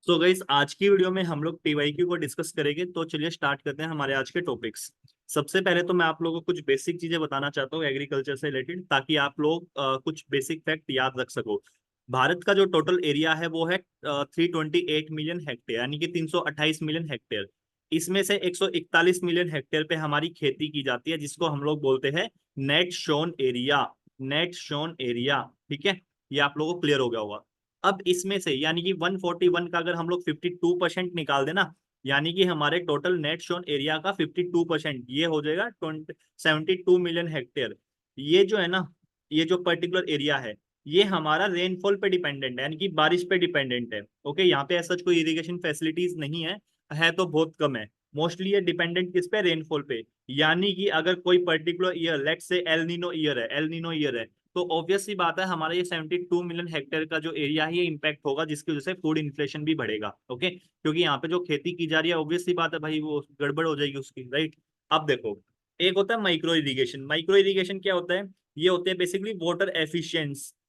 So guys, आज की video में हम लोग पीवाईक्यू को डिस्कस करेंगे। तो चलिए स्टार्ट करते हैं हमारे आज के टॉपिक्स। सबसे पहले तो मैं आप लोगों को कुछ बेसिक चीजें बताना चाहता हूँ एग्रीकल्चर से रिलेटेड, ताकि आप लोग कुछ बेसिक फैक्ट याद रख सको। भारत का जो टोटल एरिया है वो है 328 मिलियन हेक्टेयर, यानी कि 328 मिलियन हेक्टेयर। इसमें से 141 मिलियन हेक्टेयर पे हमारी खेती की जाती है, जिसको हम लोग बोलते हैं net shown area. Net shown area, ठीक है। ये आप लोगों को क्लियर हो गया होगा। अब इसमें से यानी कि 141 का अगर हम लोग 52% निकाल देना, यानी कि हमारे टोटल नेट शोन एरिया का 52% ये हो जाएगा 72 मिलियन हेक्टेयर। ये जो है ना, ये जो पर्टिकुलर एरिया है, ये हमारा रेनफॉल पे डिपेंडेंट है, यानी कि बारिश पे डिपेंडेंट है। ओके, यहाँ पे ऐसा कोई इरिगेशन फैसिलिटीज नहीं है तो बहुत कम है। मोस्टली ये डिपेंडेंट किस पे, रेनफॉल पे। यानी कि अगर कोई particular year, let's say El Nino year है, एल नीनो ईयर है, तो ऑब्वियस सी बात है हमारा ये 72 मिलियन हेक्टेयर का जो एरिया है ये इम्पैक्ट होगा, जिसकी वजह से फूड इन्फ्लेशन भी बढ़ेगा। ओके, क्योंकि यहाँ पे जो खेती की जा रही है, ऑब्वियस सी बात है भाई, वो गड़बड़ हो जाएगी उसकी, राइट। अब देखो, एक होता है माइक्रो इरिगेशन। माइक्रो इरिगेशन क्या होता है? ये होते हैं बेसिकली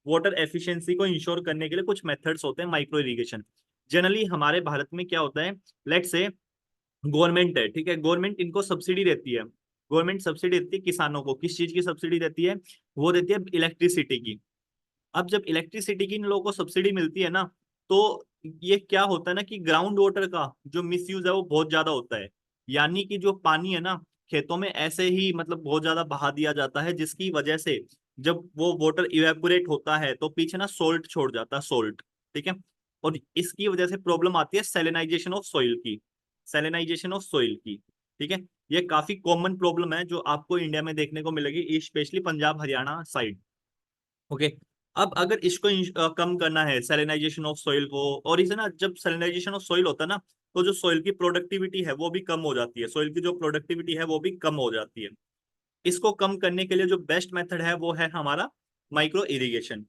वाटर एफिशिएंसी को इंश्योर करने के लिए कुछ मेथड्स होते हैं माइक्रो इरिगेशन। जनरली हमारे भारत में क्या होता है, लेट्स से गवर्नमेंट है, ठीक है, गवर्नमेंट इनको सब्सिडी देती है। गवर्नमेंट सब्सिडी देती है किसानों को। किस चीज की सब्सिडी देती है? वो देती है इलेक्ट्रिसिटी की। अब जब इलेक्ट्रिसिटी की इन लोगों को सब्सिडी मिलती है ना, तो ये क्या होता है ना कि ग्राउंड वाटर का जो मिसयूज है वो बहुत ज्यादा होता है। यानी कि जो पानी है ना, खेतों में ऐसे ही मतलब बहुत ज्यादा बहा दिया जाता है, जिसकी वजह से जब वो वाटर इवेपोरेट होता है तो पीछे ना सोल्ट छोड़ जाता है, सोल्ट। ठीक है। और इसकी वजह से प्रॉब्लम आती है सैलिनाइजेशन ऑफ सॉइल की। सैलिनाइजेशन ऑफ सॉइल की, ठीक है। ये काफी कॉमन प्रॉब्लम है जो आपको इंडिया में देखने को मिलेगी, specially Punjab Haryana side. Okay. अब अगर इसको कम करना है, सैलिनाइजेशन ऑफ सॉइल को, और इसे ना, जब सैलिनाइजेशन ऑफ सॉइल होता है ना, तो जो सॉइल की प्रोडक्टिविटी है वो भी कम हो जाती है। सॉइल की जो प्रोडक्टिविटी है वो भी कम हो जाती है। इसको कम करने के लिए जो बेस्ट मेथड है वो है हमारा माइक्रो इरिगेशन।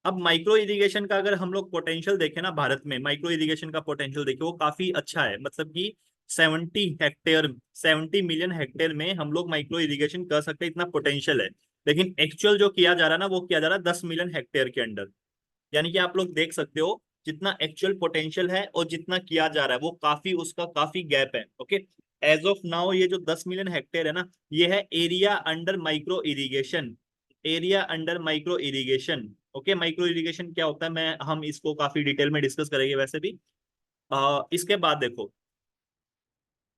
अब माइक्रो इरिगेशन का अगर हम लोग पोटेंशियल देखें ना, भारत में माइक्रो इरिगेशन का पोटेंशियल देखिए, वो काफी अच्छा है। मतलब कि 70 मिलियन हेक्टेयर में हम लोग माइक्रो इरिगेशन कर सकते हैं, इतना पोटेंशियल है। लेकिन एक्चुअल जो किया जा रहा है ना, वो किया जा रहा है 10 मिलियन हेक्टेयर के अंडर। यानी कि आप लोग देख सकते हो जितना एक्चुअल पोटेंशियल है और जितना किया जा रहा है, वो काफी, उसका काफी गैप है। ओके। एज ऑफ नाउ ये जो 10 मिलियन हेक्टेयर है ना, ये है area under micro irrigation. Area under micro irrigation. Okay, micro irrigation क्या होता है, मैं हम इसको काफी डिटेल में डिस्कस करेंगे वैसे भी। इसके बाद देखो,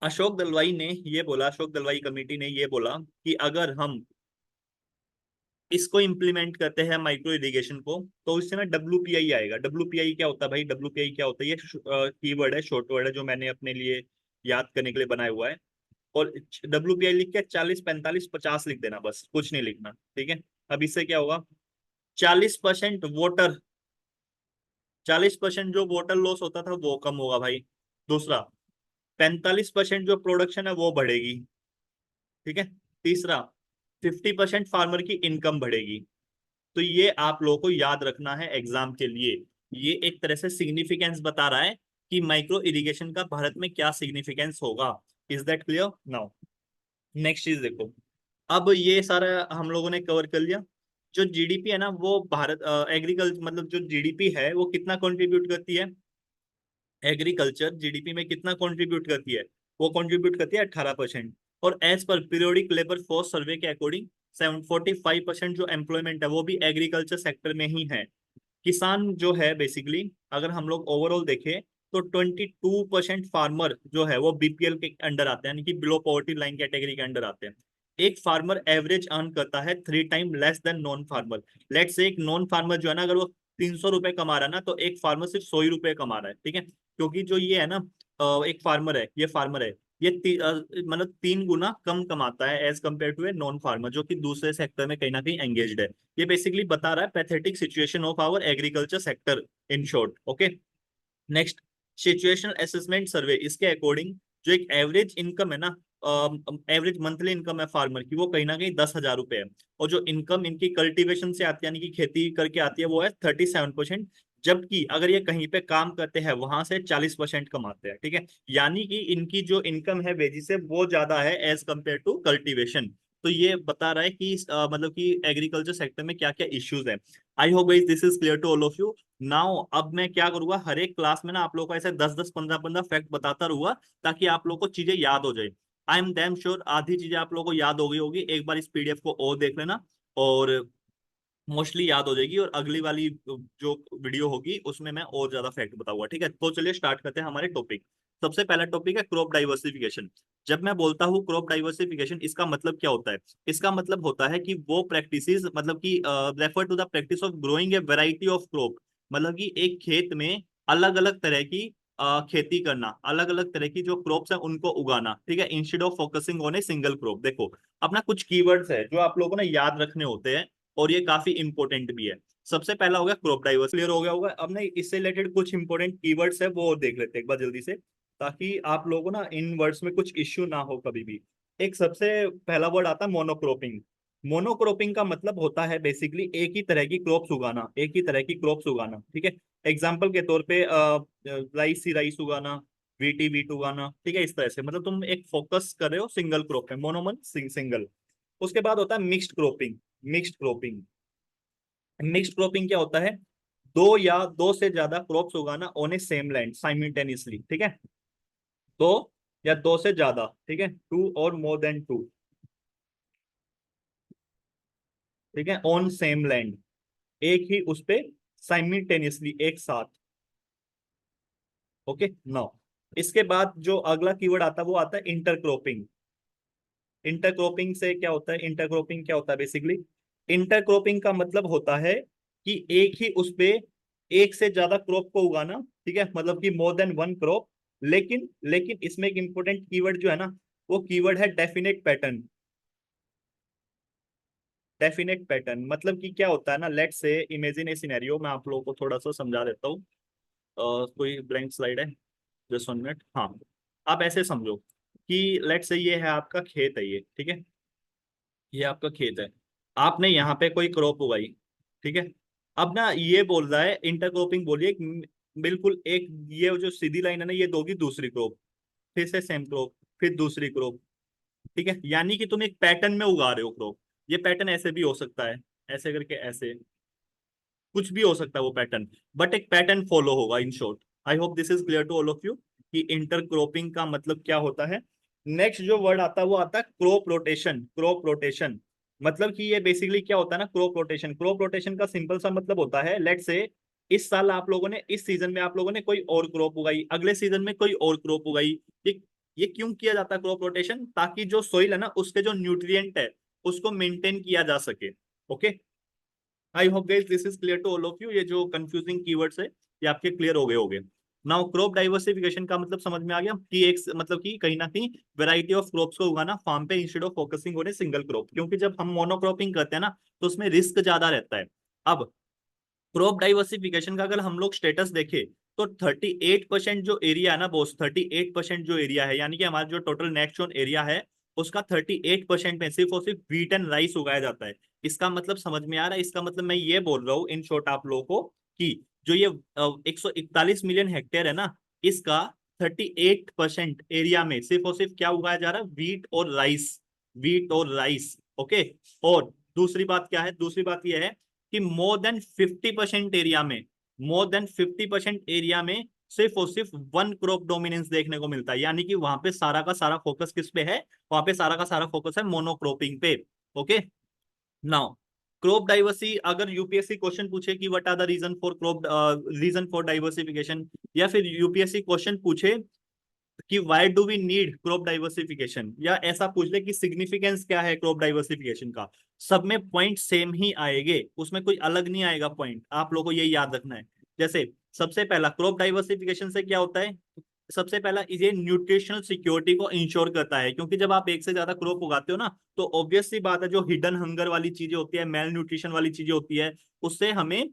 अशोक दलवाई ने ये बोला, अशोक दलवाई कमेटी ने ये बोला कि अगर हम इसको इम्प्लीमेंट करते हैं माइक्रो इरिगेशन को, तो इससे ना डब्ल्यूपीआई आएगा। डब्ल्यूपीआई क्या होता है भाई? डब्ल्यूपीआई क्या होता है? ये कीवर्ड है, शॉर्ट वर्ड है, जो मैंने अपने लिए याद करने के लिए बनाया हुआ है। और डब्ल्यूपीआई लिख के 40 45 50 लिख देना, बस कुछ नहीं लिखना, ठीक है। अब इससे क्या होगा? 40% वोटर, 40% जो वोटर लॉस होता था वो कम होगा भाई। दूसरा, 45% जो प्रोडक्शन है वो बढ़ेगी, ठीक है। तीसरा, 50% फार्मर की इनकम बढ़ेगी। तो ये आप लोगों को याद रखना है एग्जाम के लिए। ये एक तरह से सिग्निफिकेंस बता रहा है कि माइक्रो इरिगेशन का भारत में क्या सिग्निफिकेंस होगा। Is that clear now? Next चीज देखो, अब ये सारा हम लोगों ने कवर कर लिया। जो जीडीपी है ना, वो भारत एग्रीकल्चर, मतलब जो जीडीपी है वो कितना कंट्रीब्यूट करती है? एग्रीकल्चर जीडीपी में कितना कंट्रीब्यूट करती है? वो कंट्रीब्यूट करती है 18%। और as per periodic labour force survey के अकॉर्डिंग 745% जो एम्प्लॉयमेंट है वो भी एग्रीकल्चर सेक्टर में ही है। किसान जो है बेसिकली, अगर हम लोग ओवरऑल देखें, तो 22% फार्मर जो है वो बीपीएल के अंडर आते हैं, यानी कि बिलो पॉवर्टी लाइन कैटेगरी के अंडर आते हैं। एक फार्मर एवरेज अर्न करता है 3 time less than non farmer. Let say एक नॉन फार्मर जो है ना, अगर वो 300 रुपए कमा रहा है ना, तो एक फार्मर सिर्फ 100 ही रुपए कमा रहा है, ठीक है। क्योंकि जो ये है ना, एक फार्मर है, ये फार्मर है, ये मतलब 3 गुना कम कमाता है as compare to a non farmer, जो कि दूसरे सेक्टर में कहीं ना कहीं एंगेज्ड है। ये बेसिकली बता रहा है pathetic situation of our agriculture sector, in short. Okay. Next, situational assessment survey, इसके अकॉर्डिंग जो एक एवरेज इनकम है ना, एवरेज मंथली इनकम है फार्मर की, वो कहीं ना कहीं 10,000 रुपए है। और जो इनकम इनकी कल्टीवेशन से आती है, यानी कि खेती करके आती है, वो है 37%। जबकि अगर ये कहीं पे काम करते हैं, वहां से 40% कमाते हैं, ठीक है। यानी कि इनकी जो इनकम है वेजी से, वो ज्यादा है एज कम्पेयर टू कल्टीवेशन। तो ये बता रहा है कि मतलब कि एग्रीकल्चर सेक्टर में क्या क्या इश्यूज है। I hope guys this is clear to all of you. Now अब मैं क्या करूंगा, हर एक क्लास में ना आप लोगों को ऐसे 10-10 15-15 फैक्ट बताता रहूंगा, ताकि आप लोगों को चीजें याद हो जाए। आई एम डैम श्योर आधी चीजें आप लोगों को याद हो गई होगी, एक बार इस पीडीएफ को और देख लेना, और मोस्टली याद हो जाएगी, और अगली वाली जो वीडियो होगी उसमें मैं और ज्यादा फैक्ट बताऊंगा। ठीक है, तो चलिए स्टार्ट करते हैं हमारे टॉपिक। सबसे पहला टॉपिक है क्रॉप डाइवर्सिफिकेशन। जब मैं बोलता हूँ क्रॉप डाइवर्सिफिकेशन, इसका मतलब क्या होता है? इसका मतलब होता है कि वो प्रैक्टिसेस, मतलब कि refer to the practice of growing a variety of crop, मतलब कि एक खेत में अलग अलग तरह की खेती करना, अलग अलग तरह की जो क्रॉप्स है उनको उगाना। ठीक है, instead of focusing on a single crop. देखो, अपना कुछ कीवर्ड्स है जो आप लोगों को ना याद रखने होते हैं, और ये काफी इंपॉर्टेंट भी है। सबसे पहला हो गया क्रॉप डाइवर्स, क्लियर हो गया होगा। अब ना इससे रिलेटेड कुछ इंपॉर्टेंट कीवर्ड्स है वो और देख लेते हैं एक बार जल्दी से, ताकि आप लोगों को ना इन वर्ड्स में कुछ इश्यू ना हो कभी भी। एक सबसे पहला वर्ड आता है मोनोक्रोपिंग। मोनोक्रोपिंग का मतलब होता है बेसिकली एक ही तरह की क्रॉप्स उगाना, एक ही तरह की क्रॉप्स उगाना। ठीक है, एग्जाम्पल के तौर पे राइस ही राइस उगाना, वीटी वीट उगाना। ठीक है, इस तरह से मतलब तुम एक फोकस कर रहे हो सिंगल क्रॉप पे, मोनोमन सिंगल। उसके बाद होता है mixed cropping. Mixed cropping, mixed cropping क्या होता है? दो या दो से ज्यादा क्रॉप्स उगाना on A same land simultaneously. ठीक है, दो या दो से ज्यादा, ठीक है, टू और मोर देन टू, ठीक है, ऑन सेम लैंड, एक ही उस पे साइमल्टेनियसली, एक साथ। ओके, नाउ इसके बाद जो अगला कीवर्ड आता है वो आता है इंटरक्रॉपिंग। इंटरक्रॉपिंग से क्या होता है? इंटरक्रॉपिंग क्या होता है बेसिकली? इंटरक्रॉपिंग का मतलब होता है कि एक ही उस पे एक से ज्यादा क्रॉप को उगाना। ठीक है, मतलब कि मोर देन वन क्रॉप। लेकिन लेकिन इसमें एक इंपॉर्टेंट कीवर्ड जो है ना, वो कीवर्ड है डेफिनेट पैटर्न। डेफिनेट पैटर्न मतलब कि क्या होता है ना, let's say imagine A scenario, मैं आप लोगों को थोड़ा सा समझा देता हूँ। कोई ब्लैंक स्लाइड है, जस्ट 1 मिनट। हाँ, आप ऐसे समझो कि लेट्स से ये है आपका खेत है, ये ठीक है, ये आपका खेत है, आपने यहाँ पे कोई क्रॉप उगाई। ठीक है, अब ना ये बोल रहा है इंटरक्रॉपिंग बोलिए, बिल्कुल एक ये जो सीधी लाइन है ना, ये दोगी दूसरी क्रॉप, फिर से सेम क्रॉप, फिर दूसरी क्रॉप। ठीक है, यानी कि तुम एक पैटर्न में उगा रहे हो क्रॉप। ये पैटर्न ऐसे भी हो सकता है, ऐसे करके, ऐसे कुछ भी हो सकता है वो पैटर्न, बट एक पैटर्न फॉलो होगा in short. I hope this is clear to all of you कि इंटरक्रॉपिंग का मतलब क्या होता है। नेक्स्ट जो वर्ड आता है वो आता है क्रॉप रोटेशन। क्रॉप रोटेशन मतलब कि ये बेसिकली क्या होता है ना, क्रॉप रोटेशन, क्रॉप रोटेशन का सिंपल सा मतलब होता है, लेट से इस साल आप लोगों ने, इस सीजन में आप लोगों ने कोई और क्रॉप उगाई, अगले सीजन में कोई और क्रॉप उगाई। ये ये क्यों किया जाता है क्रॉप रोटेशन? ताकि जो सोइल है ना, उसके जो न्यूट्रिएंट है उसको मेंटेन किया जा सके। Okay, I hope guys this is clear to all of you. ये जो कंफ्यूजिंग कीवर्ड्स है ये आपके क्लियर हो गए होंगे। नाउ क्रॉप डाइवर्सिफिकेशन का मतलब समझ में आ गया कि एक मतलब कि कहीं ना कहीं वैरायटी ऑफ क्रॉप्स को उगाना फार्म पे instead of focusing on a single crop, क्योंकि जब हम मोनोक्रॉपिंग करते हैं ना तो उसमें रिस्क ज्यादा रहता है। अब क्रॉप डाइवर्सिफिकेशन का अगर हम लोग स्टेटस देखें तो 38% जो एरिया है ना बॉस, 38% जो एरिया है, यानी कि हमारा जो टोटल नेक्स्ट जोन एरिया है उसका 38% में सिर्फ और सिर्फ व्हीट एंड राइस उगाया जाता है। इसका मतलब समझ में आ रहा है? इसका मतलब मैं ये बोल रहा हूँ इन शॉर्ट आप लोगों को कि जो ये 141 मिलियन हेक्टेयर है ना, इसका 38% एरिया में सिर्फ और सिर्फ क्या उगाया जा रहा है? व्हीट और राइस, व्हीट और राइस। ओके, और दूसरी बात क्या है? दूसरी बात यह है कि मोर देन 50% एरिया में, मोर देन 50% एरिया में सिर्फ और सिर्फ वन क्रॉप डोमिनेंस देखने को मिलता है, यानी कि वहां पे सारा का सारा फोकस किस पे है? वहां पे सारा का सारा फोकस है मोनोक्रॉपिंग पे। ओके, नाउ क्रॉप डाइवर्सिटी, अगर यूपीएससी क्वेश्चन पूछे कि what are the reason for crop, reason for diversification, या फिर यूपीएससी क्वेश्चन पूछे कि why do we need crop diversification, या ऐसा पूछ ले कि सिग्निफिकेंस क्या है क्रॉप डाइवर्सिफिकेशन का, सब में पॉइंट सेम ही आएंगे, उसमें कोई अलग नहीं आएगा पॉइंट। आप लोगों को ये याद रखना है। जैसे सबसे पहला क्रॉप डाइवर्सिफिकेशन से क्या होता है? सबसे पहला ये न्यूट्रिशनल सिक्योरिटी को इंश्योर करता है, क्योंकि जब आप एक से ज्यादा क्रॉप उगाते हो ना तो ऑब्वियस सी बात है, जो हिडन हंगर वाली चीजें होती है, मेल न्यूट्रिशन वाली चीजें होती है, उससे हमें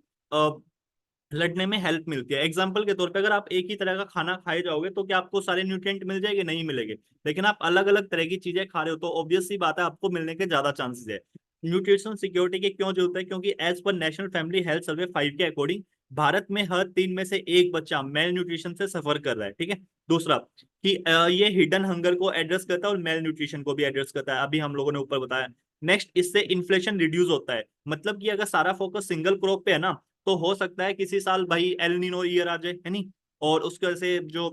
लड़ने में हेल्प मिलती है। एग्जाम्पल के तौर पे अगर आप एक ही तरह का खाना खाए जाओगे तो क्या आपको सारे न्यूट्रिएंट मिल जाएंगे? नहीं मिलेंगे। लेकिन आप अलग अलग तरह की चीजें खा रहे हो तो ऑब्वियस सी बात है आपको मिलने के ज्यादा चांसेस है। न्यूट्रिशन सिक्योरिटी की क्यों जरूरत है? क्योंकि as per national family health survey 5 के अकॉर्डिंग भारत में हर 3 में से एक बच्चा मेल न्यूट्रिशन से सफर कर रहा है। ठीक है, दूसरा कि ये हिडन हंगर को एड्रेस करता है और मेल न्यूट्रिशन को भी एड्रेस करता है, अभी हम लोगों ने ऊपर बताया। नेक्स्ट, इससे इन्फ्लेशन रिड्यूस होता है, मतलब कि अगर सारा फोकस सिंगल क्रॉप पे है ना तो हो सकता है किसी साल भाई एल नीनो ईयर आ जाए, है नहीं, और उसकी वजह से जो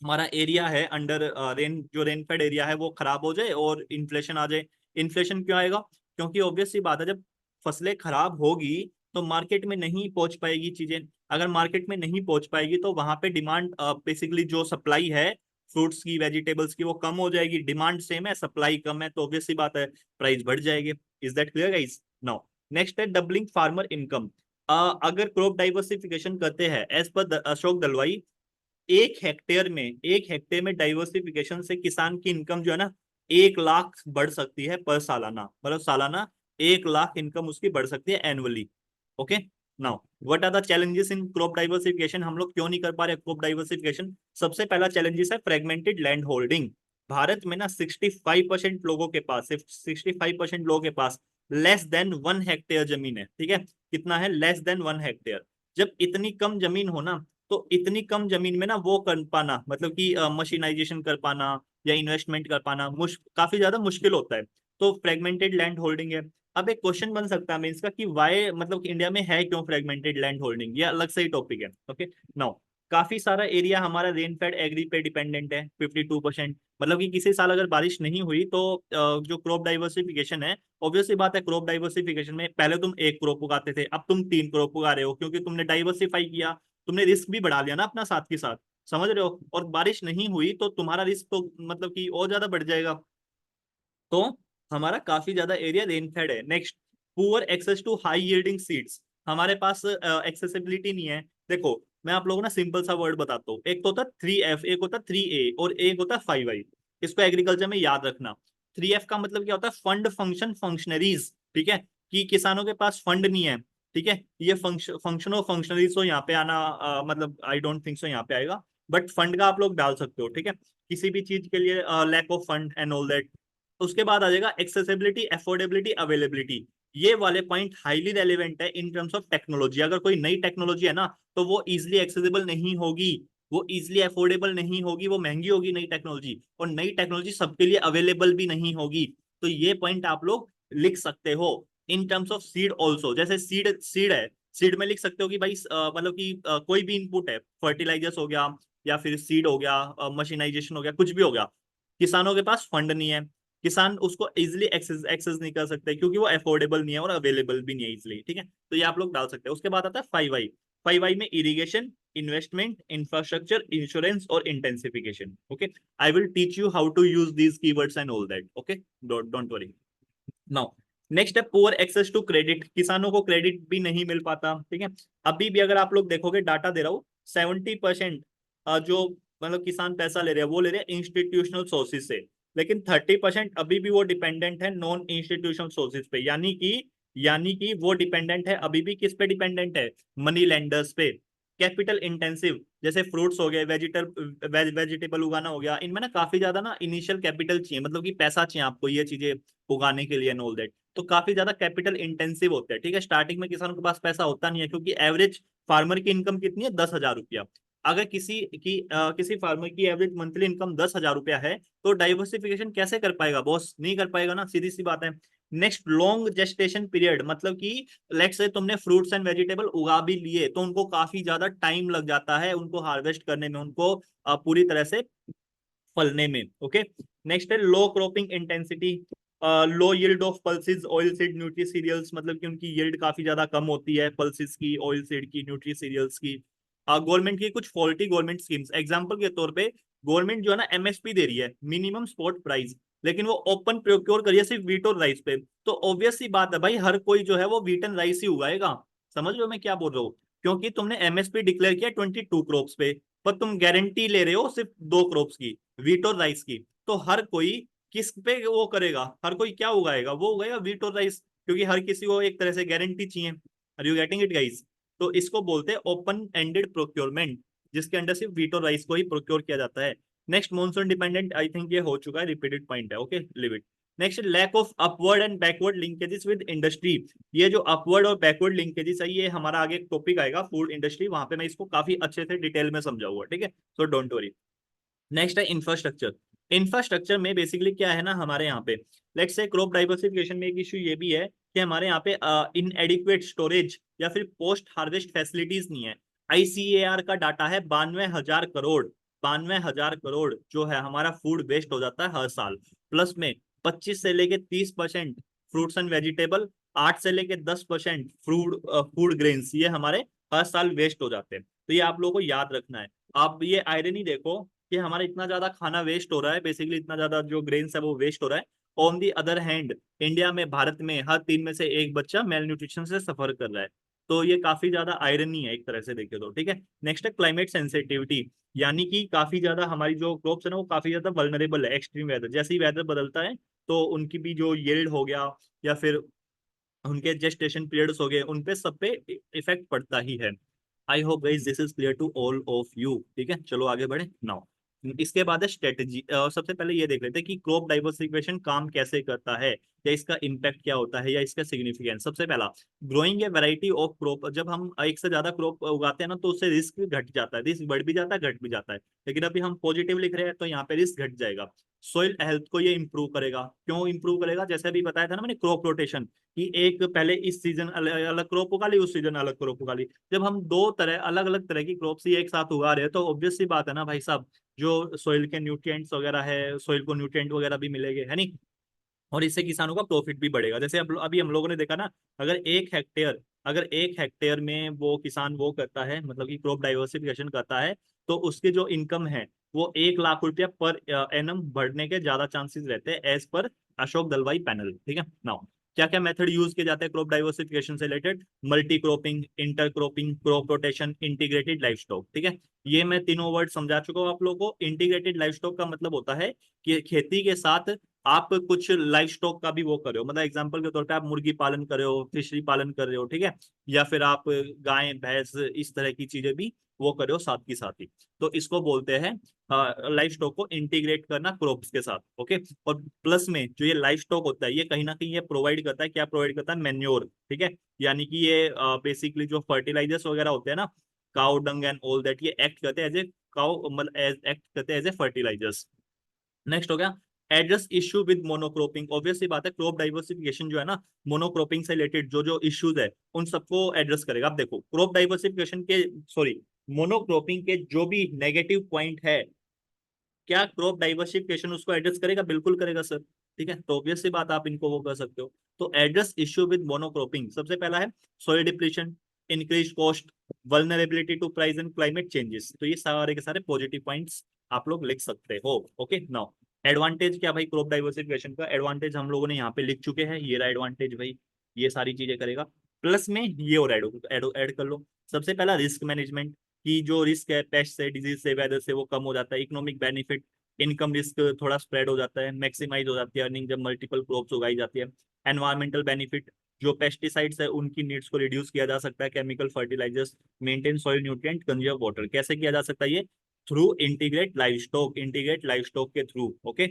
हमारा एरिया है अंडर रेन, जो रेनफेड एरिया है वो खराब हो जाए और इन्फ्लेशन आ जाए। इन्फ्लेशन क्यों आएगा? क्योंकि ऑब्वियस सी बात है, जब फसलें खराब होगी तो मार्केट में नहीं पहुंच पाएगी चीजें। अगर मार्केट में नहीं पहुंच पाएगी तो वहां पे डिमांड, बेसिकली जो सप्लाई है फ्रूट्स की, वेजिटेबल्स की, वो कम हो जाएगी। डिमांड सेम है, सप्लाई कम है, तो ऑब्वियस सी बात है प्राइस बढ़ जाएगी। Is that clear guys? Now next है डबलिंग फार्मर इनकम। अगर क्रॉप डाइवर्सिफिकेशन करते हैं as per Ashok Dalwai, 1 hectare में डाइवर्सिफिकेशन से किसान की इनकम जो है ना 1 लाख बढ़ सकती है पर सालाना, मतलब सालाना 1 लाख इनकम उसकी बढ़ सकती है annually. Okay, now what are the challenges in crop diversification? हम लोग क्यों नहीं कर पा रहे क्रॉप डाइवर्सिफिकेशन? सबसे पहला चैलेंजेस है फ्रेगमेंटेड लैंड होल्डिंग। भारत में ना 65% लोगों के पास, सिर्फ 65% लोगों के पास लेस देन 1 हेक्टेयर जमीन है। ठीक है, कितना है? Less than 1 hectare. जब इतनी कम जमीन हो ना, तो इतनी कम जमीन में ना वो कर पाना, मतलब कि मशीनाइजेशन कर पाना या इन्वेस्टमेंट कर पाना काफी ज्यादा मुश्किल होता है। तो फ्रेगमेंटेड लैंड होल्डिंग है। अब एक क्वेश्चन बन सकता है मीन्स का कि वाई, मतलब कि इंडिया में है क्यों फ्रेगमेंटेड लैंड होल्डिंग, ये अलग से ही टॉपिक है। ओके, नाउ काफी सारा एरिया हमारा रेनफेड एग्री पे डिपेंडेंट है 52%। मतलब कि किसी साल अगर बारिश नहीं हुई तो जो क्रॉप डाइवर्सिफिकेशन है, ऑब्वियसली बात है क्रॉप डाइवर्सिफिकेशन में पहले तुम एक क्रॉप उगाते थे, अब तुम 3 क्रॉप उगा रहे हो, क्योंकि तुमने डाइवर्सिफाई किया, तुमने रिस्क भी बढ़ा लिया ना अपना साथ के साथ। समझ रहे हो? और बारिश नहीं हुई तो तुम्हारा रिस्क तो मतलब कि और ज्यादा बढ़ जाएगा। तो हमारा काफी ज्यादा एरिया रेनफेड है। Next, poor access to high yielding seeds. हमारे पास एक्सेसिबिलिटी नहीं है। देखो मैं आप लोगों को ना सिंपल सा वर्ड बताता हूँ, एक तो होता 3F, एक होता 3A, और एक होता 5I। इसको एग्रीकल्चर में याद रखना। 3F का मतलब क्या होता है? Fund, function, functionaries. ठीक है, कि किसानों के पास फंड नहीं है। ठीक है, ये फंक्शन और फंक्शनरीज तो यहाँ पे आना, मतलब आई डोंट थिंक सो यहाँ पे आएगा, बट फंड का आप लोग डाल सकते हो। ठीक है, किसी भी चीज के लिए lack of fund and all that. उसके बाद आ जाएगा एक्सेसिबिलिटी, अफोर्डेबिलिटी, अवेलेबिलिटी। ये वाले पॉइंट हाईली रेलिवेंट है इन टर्म्स ऑफ टेक्नोलॉजी। अगर कोई नई टेक्नोलॉजी है ना तो वो इजिली एक्सेसिबल नहीं होगी, वो इजिली अफोर्डेबल नहीं होगी, वो महंगी होगी नई टेक्नोलॉजी, और नई टेक्नोलॉजी सबके लिए अवेलेबल भी नहीं होगी। तो ये पॉइंट आप लोग लिख सकते हो। In terms of seed also, जैसे सीड सीड है, सीड में लिख सकते हो कि भाई मतलब कि कोई भी इनपुट है, फर्टिलाइजर्स हो गया या फिर सीड हो गया, मशीनाइजेशन हो गया, कुछ भी हो गया, किसानों के पास फंड नहीं है, किसान उसको इजिली एक्सेस एक्सेस नहीं कर सकते क्योंकि वो अफोर्डेबल नहीं है और अवेलेबल भी नहीं है इजिली। ठीक है, तो ये आप लोग डाल सकते हैं। उसके बाद आता है 5I। 5I में इरिगेशन, इन्वेस्टमेंट, इंफ्रास्ट्रक्चर, इंश्योरेंस और intensification. Okay, I will teach you how to use these keywords and all that. Okay, don't worry. Now next है पुअर एक्सेस टू क्रेडिट। किसानों को क्रेडिट भी नहीं मिल पाता। ठीक है, अभी भी अगर आप लोग देखोगे, डाटा दे रहा हूँ, 70% जो मतलब किसान पैसा ले रहे हैं वो ले रहे हैं इंस्टीट्यूशनल सोर्सेज से, लेकिन 30% अभी भी वो डिपेंडेंट है नॉन इंस्टीट्यूशनल सोर्सेज पे। यानी कि वो डिपेंडेंट है, अभी भी किस पे डिपेंडेंट है? मनी लेंडर्स पे। कैपिटल इंटेंसिव, जैसे फ्रूट्स हो गए, वेजिटेबल उगाना हो गया, इनमें ना काफी ज्यादा ना इनिशियल कैपिटल चाहिए, मतलब कि पैसा चाहिए आपको ये चीजें उगाने के लिए एंड ऑल दैट। तो काफी ज्यादा कैपिटल इंटेंसिव होते हैं। ठीक है, स्टार्टिंग में किसानों के पास पैसा होता नहीं है, क्योंकि एवरेज फार्मर की इनकम कितनी है? 10,000 रुपया। अगर किसी फार्मर की एवरेज मंथली इनकम 10,000 रुपया है, तो डाइवर्सिफिकेशन कैसे कर पाएगा बॉस? नहीं कर पाएगा ना, सीधी सी बात है। नेक्स्ट, लॉन्ग जेस्टेशन पीरियड, मतलब कि लेट्स से तुमने फ्रूट्स एंड वेजिटेबल उगा भी लिए तो उनको काफी ज्यादा टाइम लग जाता है उनको हार्वेस्ट करने में, उनको पूरी तरह से फलने में। ओके, नेक्स्ट है low cropping intensity, low yield of pulses, oil seed, nutri cereals, मतलब कि उनकी यील्ड काफी ज्यादा कम होती है, पल्सिस की, ऑयल सीड की, न्यूट्री सीरियल्स की। गवर्नमेंट की कुछ फॉल्टी गवर्नमेंट स्कीम्स, एग्जांपल के तौर पे गवर्नमेंट जो है ना एमएसपी दे रही है, मिनिमम स्पॉट प्राइस, लेकिन वो ओपन प्रोक्योर करिए सिर्फ वीट और राइस पे। तो ऑब्वियस सी बात है भाई, हर कोई जो है वो वीट एंड राइस ही उगाएगा। समझ लो मैं क्या बोल रहा हूँ? क्योंकि तुमने एमएसपी डिक्लेयर किया 22 क्रॉप्स पे, पर तुम गारंटी ले रहे हो सिर्फ 2 क्रॉप्स की, वीट और राइस की। तो हर कोई किस पे वो करेगा? हर कोई क्या उगाएगा? वो उगाएगा वीट और राइस, क्योंकि हर किसी को एक तरह से गारंटी चाहिए। Are you getting it guys? तो इसको बोलते हैं ओपन एंडेड प्रोक्योरमेंट, जिसके अंडर सिर्फ वीट और राइस को ही प्रोक्योर किया जाता है। Next, monsoon dependent, I think ये हो चुका है, रिपीटेड पॉइंट है। Okay, leave it. Next, lack of upward and backward linkages with industry. ये जो अपवर्ड और बैकवर्ड लिंकेजेस है, ये हमारा आगे एक टॉपिक आएगा फूड इंडस्ट्री, वहां पे मैं इसको काफी अच्छे से डिटेल में समझाऊंगा। ठीक है, सो डोंट वरी। नेक्स्ट है इंफ्रास्ट्रक्चर। इंफ्रास्ट्रक्चर में बेसिकली क्या है ना हमारे यहाँ पे, लेट्स से क्रॉप डाइवर्सिफिकेशन में एक इशू ये भी है कि हमारे यहाँ पे इनएडिक्वेट स्टोरेज या फिर पोस्ट हार्वेस्ट फैसिलिटीज नहीं है। आईसीएआर का डाटा है 92,000 करोड़, 92,000 करोड़ जो है हमारा फूड वेस्ट हो जाता है हर साल। प्लस में 25 से लेके 30% फ्रूट्स एंड वेजिटेबल, 8 से लेके 10% फूड ग्रेन्स, ये हमारे हर साल वेस्ट हो जाते हैं। तो ये आप लोगों को याद रखना है। आप ये आयरनी देखो कि हमारा इतना ज्यादा खाना वेस्ट हो रहा है, बेसिकली इतना ज्यादा जो ग्रेन्स है वो वेस्ट हो रहा है। On the other hand India में, भारत में हर 3 में से एक बच्चा मेल न्यूट्रिशन से सफर कर रहा है। तो ये काफी ज्यादा आयरनी है एक तरह से देखे तो, ठीक है। नेक्स्ट है क्लाइमेट सेंसिटिविटी, यानी कि काफी ज्यादा हमारी जो क्रॉप्स है ना वो काफी ज्यादा वल्नरेबल है एक्सट्रीम वेदर। जैसे ही वेदर बदलता है तो उनकी भी जो यील्ड हो गया या फिर उनके जेस्टेशन पीरियड्स हो गए, उन पे सब पे इफेक्ट पड़ता ही है। I hope guys this is clear to all of you, ठीक है। चलो आगे बढ़े नाउ। इसके बाद है स्ट्रेटेजी। सबसे पहले ये देख लेते हैं कि क्रॉप डाइवर्सिफिकेशन काम कैसे करता है, या इसका इम्पैक्ट क्या होता है, या इसका सिग्निफिकेंस। सबसे पहला, growing a variety of crop. जब हम एक से ज्यादा क्रॉप उगाते हैं ना तो उससे रिस्क घट जाता है, रिस्क बढ़ भी जाता है घट भी जाता है। लेकिन अभी हम पॉजिटिव लिख रहे हैं तो यहाँ पे रिस्क घट जाएगा। सोइल हेल्थ को ये इंप्रूव करेगा। क्यों इंप्रूव करेगा? जैसे अभी बताया था ना मैंने, क्रॉप रोटेशन, कि एक पहले इस सीजन अलग क्रॉप उगा ली, उस सीजन अलग क्रॉप उगा ली। जब हम दो तरह अलग अलग तरह की क्रॉप्स ही एक साथ उगा रहे हैं तो ऑब्वियस सी बात है ना भाई साहब, जो सोइल के न्यूट्रिएंट्स वगैरह है, सोइल को न्यूट्रिएंट वगैरह भी मिलेंगे, है नहीं। और इससे किसानों का प्रॉफिट भी बढ़ेगा। जैसे अब अभी हम लोगों ने देखा ना, अगर 1 हेक्टेयर में वो किसान वो करता है, मतलब कि क्रॉप डाइवर्सिफिकेशन करता है, तो उसकी जो इनकम है वो 1 लाख रुपया पर एनम बढ़ने के ज्यादा चांसेस रहते हैं, as per Ashok Dalwai panel, ठीक है। नाउ क्या क्या मेथड यूज किए जाते हैं क्रॉप डाइवर्सिफिकेशन से related? Multi cropping, inter cropping, crop rotation, integrated life stock, ठीक है। ये मैं तीनों वर्ड समझा चुका हूँ आप लोगों को। इंटीग्रेटेड लाइफ स्टॉक का मतलब होता है कि खेती के साथ आप कुछ लाइफ स्टॉक का भी वो कर रहे हो, मतलब एग्जांपल के तौर पे आप मुर्गी पालन कर रहे हो, फिशरी पालन कर रहे हो, ठीक है। या फिर आप गाय भैंस इस तरह की चीजें भी वो कर रहे हो साथ की साथ ही। तो इसको बोलते हैं लाइफ स्टॉक को इंटीग्रेट करना क्रॉप्स के साथ, ओके। और प्लस में जो ये लाइफ स्टॉक होता है ये कहीं ना कहीं ये प्रोवाइड करता है, क्या प्रोवाइड करता है? मेन्योर, ठीक है। यानी कि ये बेसिकली जो फर्टिलाइजर्स वगैरह होते हैं ना, cow dung and all that, ये एक्ट करते हैं एज ए काउ, मतलब एक्ट करते हैं एज ए फर्टिलाइजर्स। नेक्स्ट हो गया address issue with monocropping. Obvious सी बात है, क्रॉप डाइवर्सिफिकेशन जो है ना, मोनोक्रॉपिंग से रिलेटेड जो जो इश्यूज है उन सबको एड्रेस करेगा। अब देखो क्रॉप डाइवर्सिफिकेशन के, सॉरी, मोनोक्रॉपिंग के जो भी नेगेटिव पॉइंट है, क्या क्रॉप डाइवर्सिफिकेशन उसको एड्रेस करेगा? बिल्कुल करेगा सर, ठीक है। तो ऑब्वियस सी बात, आप इनको वो कर सकते हो। तो एड्रेस इश्यू विद मोनोक्रॉपिंग, सबसे पहला है soil depletion, increase cost, vulnerability to price and climate changes. तो ये सारे के सारे पॉजिटिव पॉइंट्स आप लोग लिख सकते हो, ओके। नाउ एडवांटेज क्या भाई क्रॉप डाइवर्सिफिकेशन का? एडवांटेज हम लोगों ने यहाँ पे लिख चुके हैं, ये रहा एडवांटेज भाई, ये सारी चीजें करेगा। प्लस में ये और ऐड कर लो। सबसे पहला रिस्क मैनेजमेंट, कि जो रिस्क है पेस्ट से, डिजीज से, वेदर से, वो कम हो जाता है। इकोनॉमिक बेनिफिट, इनकम रिस्क थोड़ा स्प्रेड हो जाता है, मैक्सिमाइज हो जाती है अर्निंग जब मल्टीपल क्रॉप्स उगाई जाती है। एनवायरमेंटल बेनिफिट, जो पेस्टिसाइड्स है उनकी नीड्स को रिड्यूस किया जा सकता है, chemical fertilisers, maintain soil nutrient, conserve water. कैसे किया जा सकता है ये? Through integrate livestock, integrate livestock के थ्रू, okay.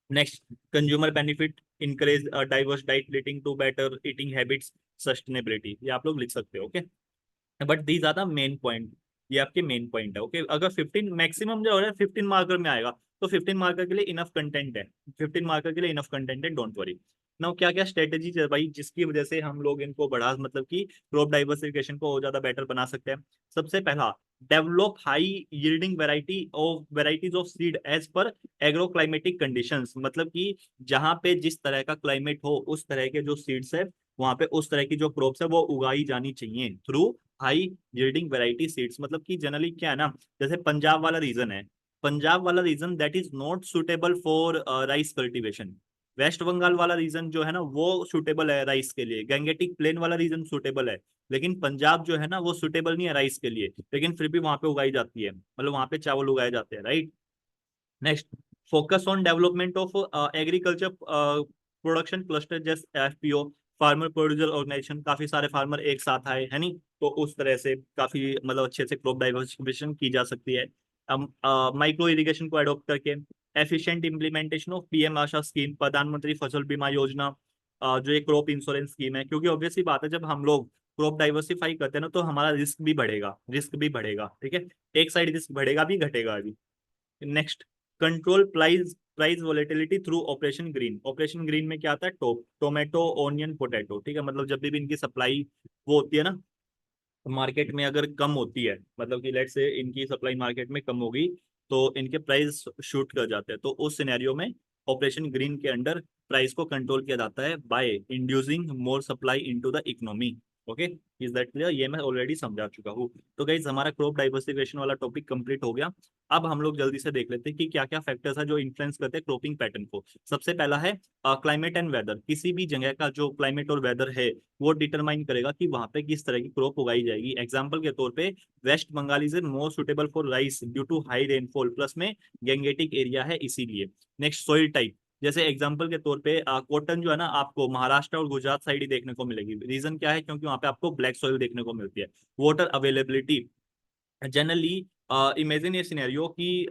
Next, consumer benefit, encourage diverse diet leading to better eating habits, sustainability. ये आप लोग लिख सकते हो, okay. But these are the main point, ये आपके मेन पॉइंट है, ओके। अगर 15 मैक्सिमम जो है 15 मार्कर में आएगा तो 15 मार्कर के लिए इनफ कंटेंट है, 15 मार्कर के लिए इनफ कंटेंट है, डोंट वरी। नाउ क्या क्या स्ट्रेटेजी है भाई जिसकी वजह से हम लोग इनको बढ़ा, मतलब कि क्रॉप डाइवर्सिफिकेशन को और ज्यादा बेटर बना सकते हैं? सबसे पहला, develop high yielding varieties of seed as per agro climatic conditions. मतलब कि जहां पे जिस तरह का क्लाइमेट हो उस तरह के जो सीड्स है, वहां पे उस तरह की जो क्रॉप्स है वो उगाई जानी चाहिए through high yielding variety seeds. मतलब कि जनरली क्या है ना, जैसे पंजाब वाला रीजन है, पंजाब वाला region that is not suitable for rice cultivation. West Bengal वाला रीजन जो है ना वो सुटेबल है राइस के लिए, गैंगेटिक प्लेन वाला रीजन सुटेबल है। लेकिन पंजाब जो है ना वो सुटेबल नहीं है राइस के लिए, लेकिन फिर भी वहां पे उगाई जाती है, मतलब वहां पे चावल उगाए जाते हैं, right. Next, focus on development of agriculture production cluster, जैसे एफपीओ, फार्मर प्रोड्यूसर ऑर्गेनाइजेशन। काफी सारे फार्मर एक साथ आए, है नहीं, तो उस तरह से काफी मतलब अच्छे से क्रॉप डाइवर्सिफिकेशन की जा सकती है। माइक्रो इरिगेशन को अडॉप्ट करके, efficient implementation of PM Asha scheme, प्रधानमंत्री फसल बीमा योजना, जो एक क्रॉप इंश्योरेंस स्कीम है। क्योंकि ऑब्वियसली बात है, जब हम लोग क्रॉप डाइवर्सिफाई करते हैं ना तो हमारा रिस्क भी बढ़ेगा, रिस्क भी बढ़ेगा, ठीक है। एक साइड रिस्क बढ़ेगा भी घटेगा भी। Next, control price price volatility through operation green. Operation green में क्या आता है, टोमेटो, ऑनियन, पोटैटो, ठीक है। मतलब जब भी इनकी सप्लाई वो होती है ना मार्केट में, अगर कम होती है, मतलब कि लेट से इनकी सप्लाई मार्केट में कम होगी तो इनके प्राइस शूट कर जाते हैं। तो उस सिनेरियो में ऑपरेशन ग्रीन के अंडर प्राइस को कंट्रोल किया जाता है by inducing more supply into the economy. Okay, is that clear? ये मैं ऑलरेडी समझा चुका हूँ। तो गाइज हमारा क्रॉप डाइवर्सिफिकेशन वाला टॉपिक कंप्लीट हो गया। अब हम लोग जल्दी से देख लेते हैं कि क्या क्या फैक्टर्स है जो इन्फ्लुएंस करते हैं क्रॉपिंग पैटर्न को। सबसे पहला है क्लाइमेट एंड वेदर। किसी भी जगह का जो क्लाइमेट और वेदर है वो डिटरमाइन करेगा कि वहां पे किस तरह की क्रॉप उगाई जाएगी। एग्जाम्पल के तौर पे west Bengal is more suitable for rice due to high rainfall, plus में गैंगेटिक एरिया है इसीलिए। नेक्स्ट सॉइल टाइप, जैसे एग्जाम्पल के तौर पे कॉटन जो है ना आपको महाराष्ट्र और गुजरात साइड ही देखने को मिलेगी। रीजन क्या है, क्योंकि वहां पे आपको ब्लैक सॉइल देखने को मिलती है। वाटर अवेलेबिलिटी, जनरली इमेजिन ये सिनेरियो कि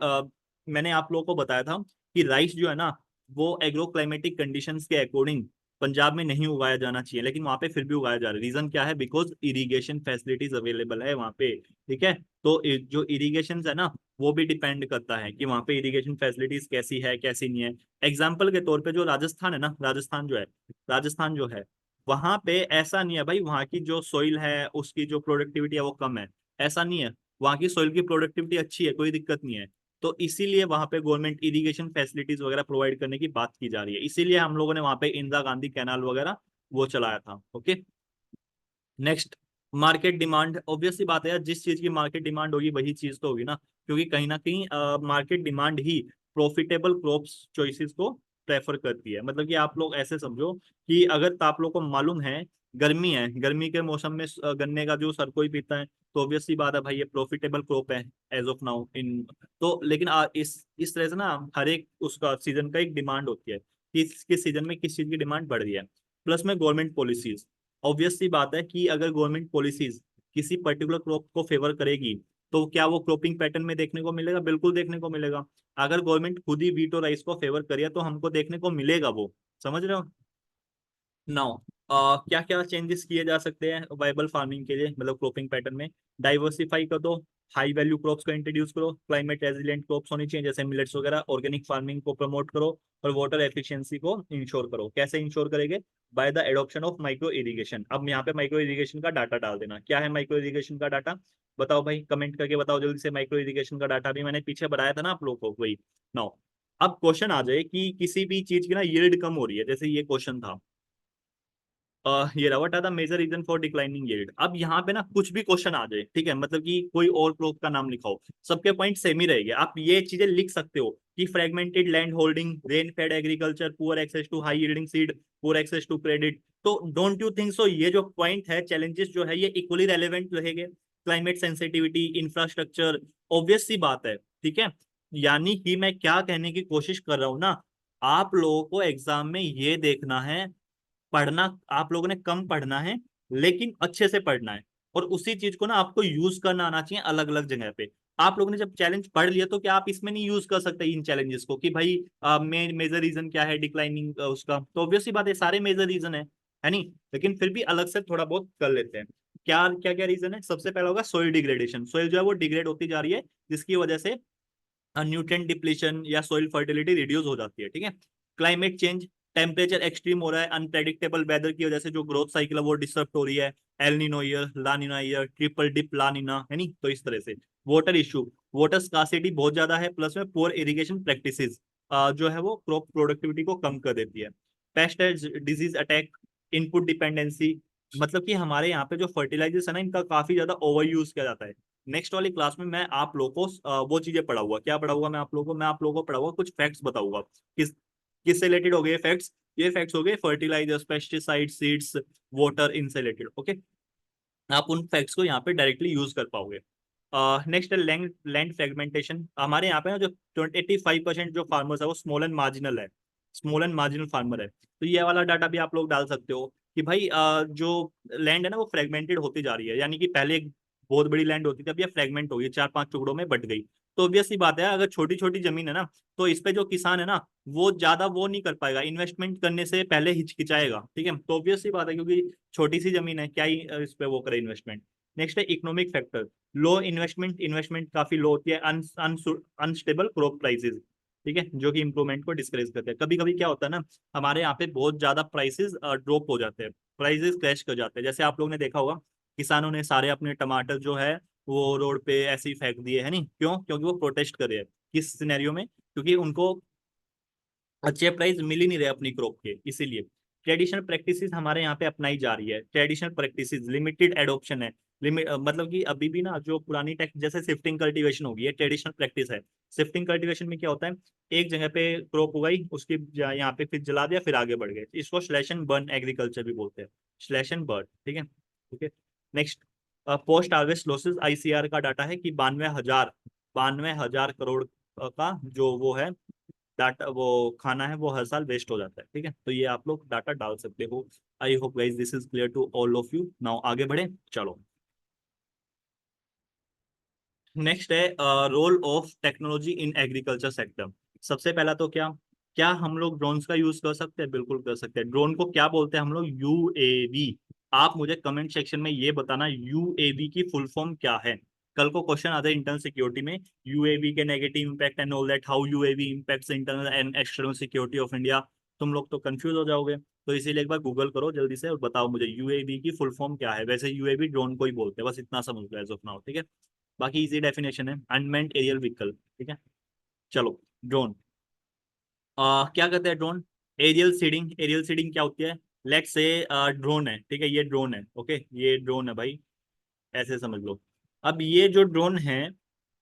मैंने आप लोगों को बताया था कि राइस जो है ना वो एग्रो क्लाइमेटिक कंडीशंस के अकॉर्डिंग पंजाब में नहीं उगाया जाना चाहिए, लेकिन वहां पे फिर भी उगाया जा रहा है। रीजन क्या है, बिकॉज इरिगेशन फैसिलिटीज अवेलेबल है वहां पे, ठीक है। तो जो इरिगेशन है ना वो भी डिपेंड करता है कि वहां पे इरिगेशन फैसिलिटीज कैसी है कैसी नहीं है। एग्जाम्पल के तौर पे जो राजस्थान है ना, राजस्थान जो है वहां पे ऐसा नहीं है भाई, वहां की जो सोइल है उसकी जो प्रोडक्टिविटी है वो कम है, ऐसा नहीं है। वहां की सोइल की प्रोडक्टिविटी अच्छी है, कोई दिक्कत नहीं है। तो इसीलिए वहां पे गवर्नमेंट इरिगेशन फैसिलिटीज वगैरह प्रोवाइड करने की बात की जा रही है, इसीलिए हम लोगों ने वहां पे इंदिरा गांधी कैनाल वगैरह वो चलाया था। Okay, next market demand. Obvious सी बात है यार, जिस चीज की मार्केट डिमांड होगी वही चीज तो होगी ना, क्योंकि कहीं ना कहीं मार्केट डिमांड ही प्रॉफिटेबल क्रॉप्स चॉइसेस को प्रेफर करती है। मतलब कि आप लोग ऐसे समझो कि अगर आप लोग को मालूम है गर्मी है, गर्मी के मौसम में गन्ने का जूस हर कोई पीता है, तो ऑब्वियस सी बात है भाई ये प्रॉफिटेबल क्रॉप है एज ऑफ नाउ इन। तो लेकिन इस तरह से ना हर एक उसका सीजन का एक डिमांड होती है कि किस सीजन में किस चीज की डिमांड बढ़ रही है। प्लस में गवर्नमेंट पॉलिसीज, ऑब्वियस सी बात है कि अगर गवर्नमेंट पॉलिसीज किसी पर्टिकुलर क्रॉप को फेवर करेगी तो क्या वो क्रॉपिंग पैटर्न में देखने को मिलेगा, बिल्कुल देखने को मिलेगा। अगर गवर्नमेंट खुद ही वीट और राइस को फेवर करे तो हमको देखने को मिलेगा वो, समझ रहे हो। नाउ क्या क्या चेंजेस किए जा सकते हैं वाइबल फार्मिंग के लिए, मतलब क्रॉपिंग पैटर्न में। डाइवर्सिफाई कर दो, हाई वैल्यू क्रॉप्स को इंट्रोड्यूस करो, क्लाइमेट रेजिलिएंट क्रॉप्स होनी चाहिए जैसे मिलेट्स वगैरह, ऑर्गेनिक फार्मिंग को प्रमोट करो और वाटर एफिशिएंसी को इंश्योर करो। कैसे इंश्योर करेंगे, by the adoption of micro irrigation. अब यहाँ पे माइक्रो इरिगेशन का डाटा डाल देना। क्या है माइक्रो इरिगेशन का डाटा, बताओ भाई, कमेंट करके बताओ जल्दी से। माइक्रो इरिगेशन का डाटा भी मैंने पीछे बताया था ना आप लोगों को, वही। नाउ अब क्वेश्चन आ जाए कि किसी भी चीज की ना यील्ड कम हो रही है, जैसे ये क्वेश्चन था, ये रहा, what are the major reason for declining yield. अब यहाँ पे ना कुछ भी क्वेश्चन आ जाए, ठीक है, मतलब कि कोई और क्रॉप का नाम लिखाओ, सबके पॉइंट सेम ही रहेंगे। आप ये चीजें लिख सकते हो कि fragmented land holding, rain fed agriculture, poor access to high yielding seed, poor access to credit. तो डोंट यू थिंक सो ये जो पॉइंट है, चैलेंजेस जो है, ये इक्वली रेलेवेंट रहेंगे। क्लाइमेट सेंसिटिविटी, इंफ्रास्ट्रक्चर, ऑब्वियस सी बात है, ठीक है। यानी कि मैं क्या कहने की कोशिश कर रहा हूं ना, आप लोगों को एग्जाम में ये देखना है, पढ़ना आप लोगों ने कम पढ़ना है लेकिन अच्छे से पढ़ना है, और उसी चीज को ना आपको यूज करना आना चाहिए अलग अलग जगह पे। आप लोगों ने जब चैलेंज पढ़ लिया तो क्या आप इसमें नहीं यूज कर सकते इन चैलेंजेस को कि भाई मेजर रीजन क्या है डिक्लाइनिंग उसका, तो ऑब्वियसली बात है सारे मेजर रीजन है नहीं, लेकिन फिर भी अलग से थोड़ा बहुत कर लेते हैं। क्या क्या क्या रीजन है, सबसे पहला होगा सोइल डिग्रेडेशन। सोइल जो है वो डिग्रेड होती जा रही है जिसकी वजह से न्यूट्रिएंट डिप्लीशन या सोइल फर्टिलिटी रिड्यूस हो जाती है, ठीक है। क्लाइमेट चेंज, टेम्परेचर एक्सट्रीम हो रहा है, अनप्रेडिक्टेबल वेदर की वजह से जो ग्रोथ साइकिल है वो डिस्टर्ब हो रही है। एल नीनो ईयर, ला नीना ईयर, ट्रिपल डिप ला नीना, है नहीं, तो इस तरह से। वाटर इशू, वाटर स्कार्सिटी बहुत ज्यादा है, प्लस में पुअर इरिगेशन प्रैक्टिसेस जो है वो क्रॉप प्रोडक्टिविटी को कम कर देती है। Paste disease attack, input dependency, मतलब कि हमारे यहाँ पे जो फर्टिलाइजर्स है ना इनका काफी ज्यादा ओवर यूज किया जाता है। नेक्स्ट वाली क्लास में मैं आप लोगों को वो चीजें पढ़ाऊंगा। क्या पढ़ाऊंगा मैं आप लोगों को पढ़ाऊंगा कुछ फैक्ट्स बताऊंगा। किससे रिलेटेड हो गए फैक्ट्स, ये फैक्ट्स हो गए फर्टिलाइजर्स, पेस्टिसाइड, सीड्स, वाटर, इनसे रिलेटेड। ओके, आप उन फैक्ट्स को यहाँ पे डायरेक्टली यूज कर पाओगे। नेक्स्ट है लैंड लैंड फ्रेगमेंटेशन। हमारे यहाँ पे ना जो 85% जो फार्मर्स है वो स्मॉल एंड मार्जिनल है, स्मॉल एंड मार्जिनल फार्मर है। तो ये वाला डाटा भी आप लोग डाल सकते हो कि भाई जो लैंड है ना वो फ्रेगमेंटेड होती जा रही है, यानी कि पहले एक बहुत बड़ी लैंड होती थी, अब ये फ्रेगमेंट हो गई, 4-5 टुकड़ों में बट गई। तो ऑब्वियस सी बात है अगर छोटी छोटी जमीन है ना तो इस पे जो किसान है ना वो ज्यादा वो नहीं कर पाएगा, इन्वेस्टमेंट करने से पहले हिचकिचाएगा, ठीक है। तो ऑब्वियस सी बात है क्योंकि छोटी सी जमीन है, क्या ही इस पे वो करे इन्वेस्टमेंट। नेक्स्ट है इकोनॉमिक फैक्टर, लो इन्वेस्टमेंट, इन्वेस्टमेंट काफी लो होती है, अनस्टेबल क्रॉप प्राइसेस। ठीक है, जो कि इम्प्रूवमेंट को डिस्करेज करते हैं। कभी कभी क्या होता है ना, हमारे यहाँ पे बहुत ज्यादा प्राइसेस ड्रॉप हो जाते हैं, प्राइसेस क्रैश कर जाते हैं। जैसे आप लोगों ने देखा होगा, किसानों ने सारे अपने टमाटर जो है वो रोड पे ऐसे ही फेंक दिए है नहीं, क्यों? क्योंकि वो प्रोटेस्ट कर रहे हैं। किस सिनेरियो में? क्योंकि उनको अच्छे प्राइस मिल ही नहीं रहे अपनी क्रॉप के, इसीलिए ट्रेडिशनल प्रैक्टिसेस हमारे यहाँ पे अपनाई जा रही है। ट्रेडिशनल प्रैक्टिसेस लिमिटेड एडॉप्शन है, लिमिट मतलब कि अभी भी ना जो पुरानी टेक जैसे शिफ्टिंग कल्टीवेशन होगी, ये ट्रेडिशनल प्रैक्टिस है। शिफ्टिंग कल्टीवेशन में क्या होता है, एक जगह पे क्रॉप उगाई, उसकी यहाँ पे फिर जला दिया, फिर आगे बढ़ गए। इसको स्लैश एंड बर्न एग्रीकल्चर भी बोलते हैं, स्लैश एंड बर्न। ठीक है, ठीक है। Next, post harvest losses ICR का डाटा है कि 92,000 करोड़ का जो वो है डाटा, वो खाना है, वो हर साल वेस्ट हो जाता है। ठीक है, तो ये आप लोग डाटा डाल सकते हो। I hope guys this is clear to all of you. Now आगे बढ़े, चलो। नेक्स्ट है role of technology in agriculture sector. सबसे पहला तो क्या क्या हम लोग ड्रोन्स का यूज कर सकते हैं? बिल्कुल कर सकते हैं। ड्रोन को क्या बोलते हैं हम लोग? यूएवी। आप मुझे कमेंट सेक्शन में ये बताना यूएवी की फुल फॉर्म क्या है। कल को क्वेश्चन आता है इंटरनल सिक्योरिटी में, यूएवी के negative impact and all that, how UAV impacts internal and external security of India. तुम लोग तो कंफ्यूज हो जाओगे, तो इसीलिए एक बार गूगल करो जल्दी से और बताओ मुझे यूएवी की फुल फॉर्म क्या है। वैसे यूएवी ड्रोन को ही बोलते हैं, बस इतना समझ लो एज ऑफ नाउ। ठीक है, बाकी इजी डेफिनेशन है, अनमेंट एरियल व्हीकल। ठीक है, चलो। ड्रोन क्या करते हैं drone? Aerial seeding. Aerial seeding क्या होती है? लेट्स से ड्रोन है, ठीक है, ये ड्रोन है, ओके, ये ड्रोन है भाई, ऐसे समझ लो। अब ये जो ड्रोन है,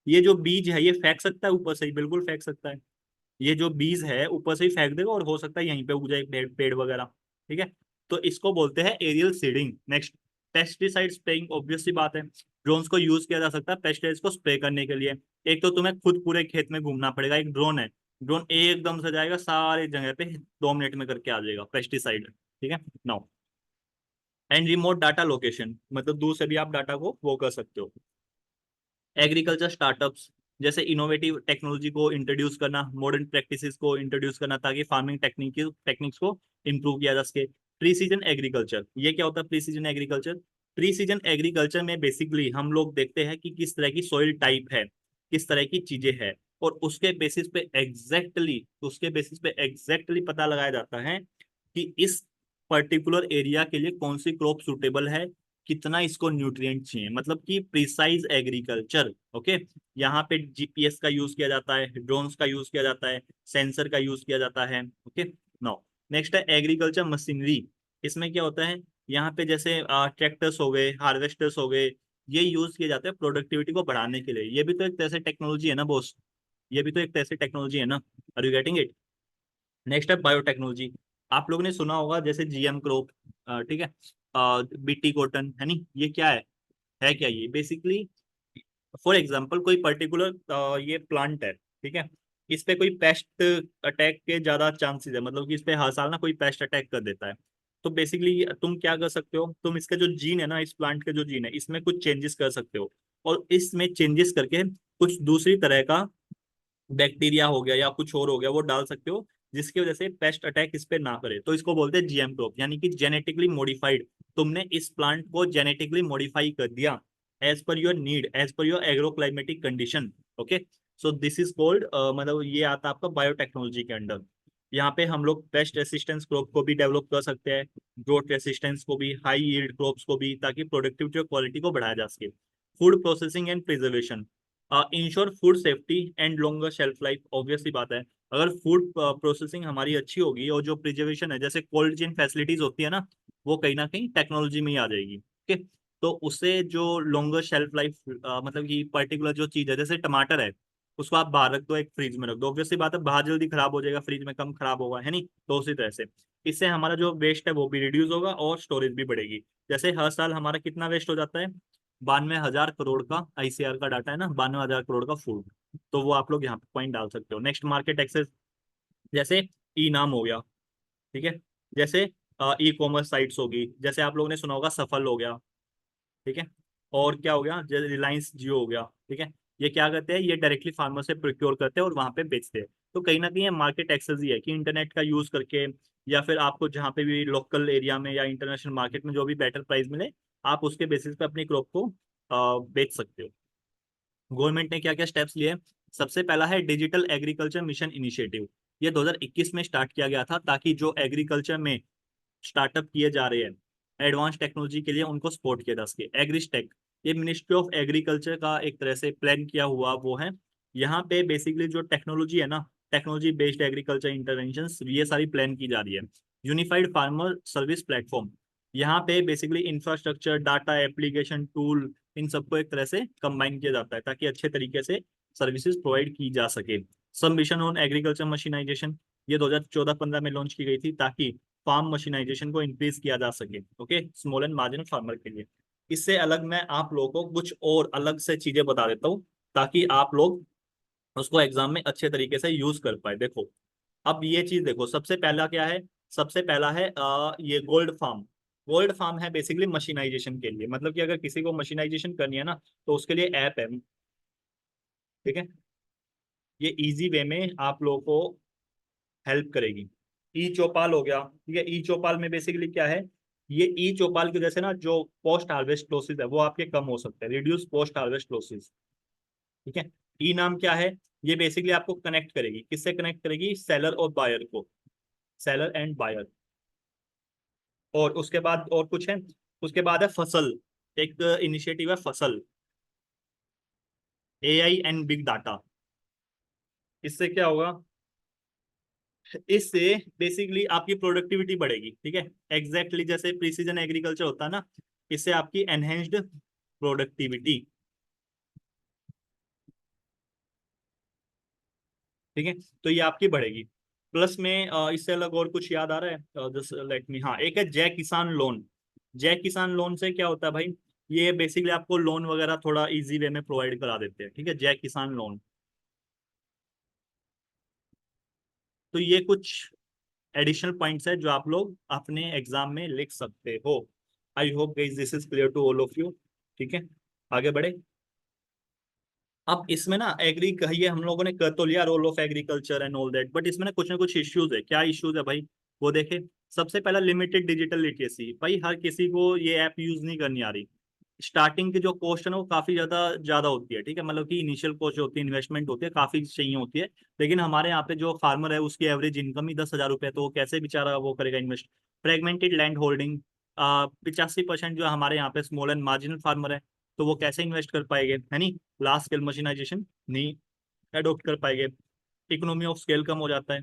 ये जो बीज है, ये फेंक सकता है ऊपर से ही, बिल्कुल फेंक सकता है। ये जो बीज है ऊपर से ही फेंक देगा, और हो सकता है यहीं पे उग जाए पेड़ पेड़ वगैरह। ठीक है, तो इसको बोलते हैं aerial seeding. Next, pesticide spraying. Obvious सी बात है, ड्रोन्स को यूज किया जा सकता है पेस्टिसाइड्स को स्प्रे करने के लिए। एक तो तुम्हें खुद पूरे खेत में घूमना पड़ेगा, एक ड्रोन है, ड्रोन एकदम से जाएगा सारे जगह पे, 2 मिनट में करके आ जाएगा पेस्टिसाइड। ठीक है, now and remote data location, मतलब दूर से भी आप डाटा को वो कर सकते हो। एग्रीकल्चर स्टार्टअप्स, जैसे इनोवेटिव टेक्नोलॉजी को इंट्रोड्यूस करना, मॉडर्न प्रैक्टिसेस को इंट्रोड्यूस करना, ताकि फार्मिंग टेक्निक्स को इंप्रूव किया जा सके। प्रीसीजन एग्रीकल्चर, ये क्या होता है प्रीसीजन एग्रीकल्चर? प्रीसीजन एग्रीकल्चर में बेसिकली हम लोग देखते हैं कि किस तरह की सॉइल टाइप है, किस तरह की चीजें हैं, और उसके बेसिस पे एग्जैक्टली पता लगाया जाता है कि इस पर्टिकुलर एरिया के लिए कौन सी क्रॉप सुटेबल है, कितना इसको न्यूट्रिएंट चाहिए, मतलब कि प्रिसाइज एग्रीकल्चर। ओके, यहाँ पे जीपीएस का यूज किया जाता है, ड्रोन्स का यूज किया जाता है, सेंसर का यूज किया जाता है। Okay, no. नेक्स्ट है एग्रीकल्चर मशीनरी। इसमें क्या होता है, यहाँ पे जैसे ट्रैक्टर्स हो गए, हार्वेस्टर्स हो गए, ये यूज किए जाते हैं प्रोडक्टिविटी को बढ़ाने के लिए। ये भी तो एक तरह से टेक्नोलॉजी है ना बॉस, ये भी तो एक तरह से टेक्नोलॉजी है ना। Are you getting it? Next है बायोटेक्नोलॉजी। आप लोगों ने सुना होगा जैसे जीएम क्रॉप, ठीक है, बीटी कॉटन है नहीं, ये क्या है क्या ये बेसिकली? फॉर एग्जांपल कोई पर्टिकुलर ये प्लांट है, ठीक है, इस पे कोई पेस्ट अटैक के ज्यादा चांसेस है, मतलब कि इस पे हर साल ना कोई पेस्ट अटैक कर देता है। तो बेसिकली तुम क्या कर सकते हो, तुम इसके जो जीन है ना, इस प्लांट के जो जीन है, इसमें कुछ चेंजेस कर सकते हो, और इसमें चेंजेस करके कुछ दूसरी तरह का बैक्टीरिया हो गया या कुछ और हो गया वो डाल सकते हो, जिसकी वजह से पेस्ट अटैक इस पे ना करे। तो इसको बोलते हैं जीएम क्रॉप, यानी कि जेनेटिकली मॉडिफाइड। तुमने इस प्लांट को जेनेटिकली मॉडिफाई कर दिया as per your need, as per your agro climatic condition. Okay, so this is called, मतलब ये आता है आपका बायोटेक्नोलॉजी के अंडर। यहाँ पे हम लोग पेस्ट रेसिस्टेंस क्रॉप को भी डेवलप कर सकते हैं, ड्रोट रेसिस्टेंस को भी, हाई यील्ड क्रॉप्स को भी, ताकि प्रोडक्टिविटी और क्वालिटी को बढ़ाया जा सके। Food processing and preservation, ensure food safety and longer shelf life. Obviously बात है, अगर फूड प्रोसेसिंग हमारी अच्छी होगी और जो प्रिजर्वेशन है, जैसे कोल्ड चेन फैसिलिटीज होती है ना, वो कहीं ना कहीं टेक्नोलॉजी में ही आ जाएगी। ओके, तो उससे जो लॉन्गर शेल्फ लाइफ, मतलब कि पर्टिकुलर जो चीज है, जैसे टमाटर है, उसको आप बाहर रख दो, एक फ्रिज में रख दो, ऑब्वियसली बात है बाहर जल्दी खराब हो जाएगा, फ्रिज में कम खराब होगा, है नहीं? तो उसी तरह से इससे हमारा जो वेस्ट है वो भी रिड्यूस होगा और स्टोरेज भी बढ़ेगी। जैसे हर साल हमारा कितना वेस्ट हो जाता है? 92,000 करोड़ का आईसीआर का डाटा है ना, 92,000 करोड़ का फूड। तो वो आप लोग यहाँ पे पॉइंट डाल सकते हो। नेक्स्ट, मार्केट एक्सेस, जैसे ई नाम हो गया, ठीक है, जैसे ई कॉमर्स साइट्स होगी, जैसे आप लोगों ने सुना होगा सफल हो गया, ठीक है, और क्या हो गया, जैसे रिलायंस जियो हो गया। ठीक है, ये क्या करते हैं, ये डायरेक्टली फार्मर से प्रोक्योर करते हैं और वहां पे बेचते हैं। तो कहीं ना कहीं ये मार्केट एक्सेस ही है कि इंटरनेट का यूज करके, या फिर आपको जहाँ पे भी लोकल एरिया में या इंटरनेशनल मार्केट में जो भी बेटर प्राइस मिले, आप उसके बेसिस पे अपनी क्रॉप को बेच सकते हो। गवर्नमेंट ने क्या क्या स्टेप्स लिए? सबसे पहला है डिजिटल एग्रीकल्चर मिशन इनिशिएटिव। ये 2021 में स्टार्ट किया गया था ताकि जो एग्रीकल्चर में स्टार्टअप किए जा रहे हैं एडवांस टेक्नोलॉजी के लिए उनको सपोर्ट किया जा सके। एग्रीस्टेक, ये मिनिस्ट्री ऑफ एग्रीकल्चर का एक तरह से प्लान किया हुआ वो है। यहाँ पे बेसिकली जो टेक्नोलॉजी है ना, टेक्नोलॉजी बेस्ड एग्रीकल्चर इंटरवेंशंस, ये सारी प्लान की जा रही है। यूनिफाइड फार्मर सर्विस प्लेटफॉर्म, यहाँ पे basically infrastructure, data, application, tool, इन सबको एक तरह से कंबाइन किया जाता है ताकि अच्छे तरीके से सर्विसेज प्रोवाइड की जा सके। सब मिशन ऑन एग्रीकल्चर मशीनाइजेशन, ये 2014-15 में लॉन्च की गई थी ताकि फार्म मशीनाइजेशन को इंक्रीज किया जा सके, okay, small and marginal farmer के लिए। इससे अलग मैं आप लोगों को कुछ और अलग से चीजें बता देता हूँ ताकि आप लोग उसको एग्जाम में अच्छे तरीके से यूज कर पाए। देखो, अब ये चीज देखो, सबसे पहला क्या है, सबसे पहला है ये गोल्ड फार्म। गोल्ड फार्म है बेसिकली मशीनाइजेशन के लिए, मतलब कि अगर किसी को मशीनाइजेशन करनी है ना तो उसके लिए ऐप है, ठीक है। ये इजी वे में आप लोगों को हेल्प करेगी। ई चौपाल हो गया, ठीक है। ई चौपाल में बेसिकली क्या है, ये ई चौपाल की वजह से ना जो पोस्ट हार्वेस्ट लॉसेस है वो आपके कम हो सकते हैं, रिड्यूस पोस्ट हार्वेस्ट लॉसेस, ठीक है। ई नाम क्या है, ये बेसिकली आपको कनेक्ट करेगी, किससे कनेक्ट करेगी, सेलर और बायर को, सेलर एंड बायर। और उसके बाद और कुछ है, उसके बाद है फसल, एक इनिशिएटिव है फसल, एआई एंड बिग डाटा। इससे क्या होगा, इससे बेसिकली आपकी प्रोडक्टिविटी बढ़ेगी, ठीक है। एग्जैक्टली जैसे प्रिसीजन एग्रीकल्चर होता है ना, इससे आपकी एनहेंस्ड प्रोडक्टिविटी, ठीक है, तो ये आपकी बढ़ेगी। प्लस में इससे अलग और कुछ याद आ रहा है, जस्ट लेट मी, हाँ, एक है जय किसान लोन। जय किसान लोन से क्या होता है भाई, ये बेसिकली आपको लोन वगैरह थोड़ा इजी वे में प्रोवाइड करा देते हैं, ठीक है, जय किसान लोन। तो ये कुछ एडिशनल पॉइंट्स है जो आप लोग अपने एग्जाम में लिख सकते हो। I hope guys this is clear to all of you, ठीक है। आगे बढ़े। अब इसमें ना एग्री कहिए, हम लोगों ने कर तो लिया role of agriculture and all that, but इसमें ना कुछ इश्यूज है। क्या इश्यूज है भाई, वो देखे। सबसे पहला लिमिटेड डिजिटल लिटरेसी, भाई हर किसी को ये ऐप यूज नहीं करनी आ रही। स्टार्टिंग की जो कॉस्ट है ना वो काफी ज्यादा ज्यादा होती है, ठीक है, मतलब कि इनिशियल कॉस्ट जो होती है, इन्वेस्टमेंट होती है, काफी चाहिए होती है। लेकिन हमारे यहाँ पे जो फार्मर है उसकी एवरेज इनकम ही 10,000 रुपये, तो वो कैसे बेचारा वो करेगा इन्वेस्ट। फ्रेगमेंटेड लैंड होल्डिंग, 85% जो हमारे यहाँ पे स्मॉल एंड मार्जिनल फार्मर है, तो वो कैसे इन्वेस्ट कर पाएंगे, है नहीं। लार्ज स्केल मशीनाइजेशन नहीं अडोप्ट कर पाएंगे, इकोनॉमी ऑफ स्केल कम हो जाता है।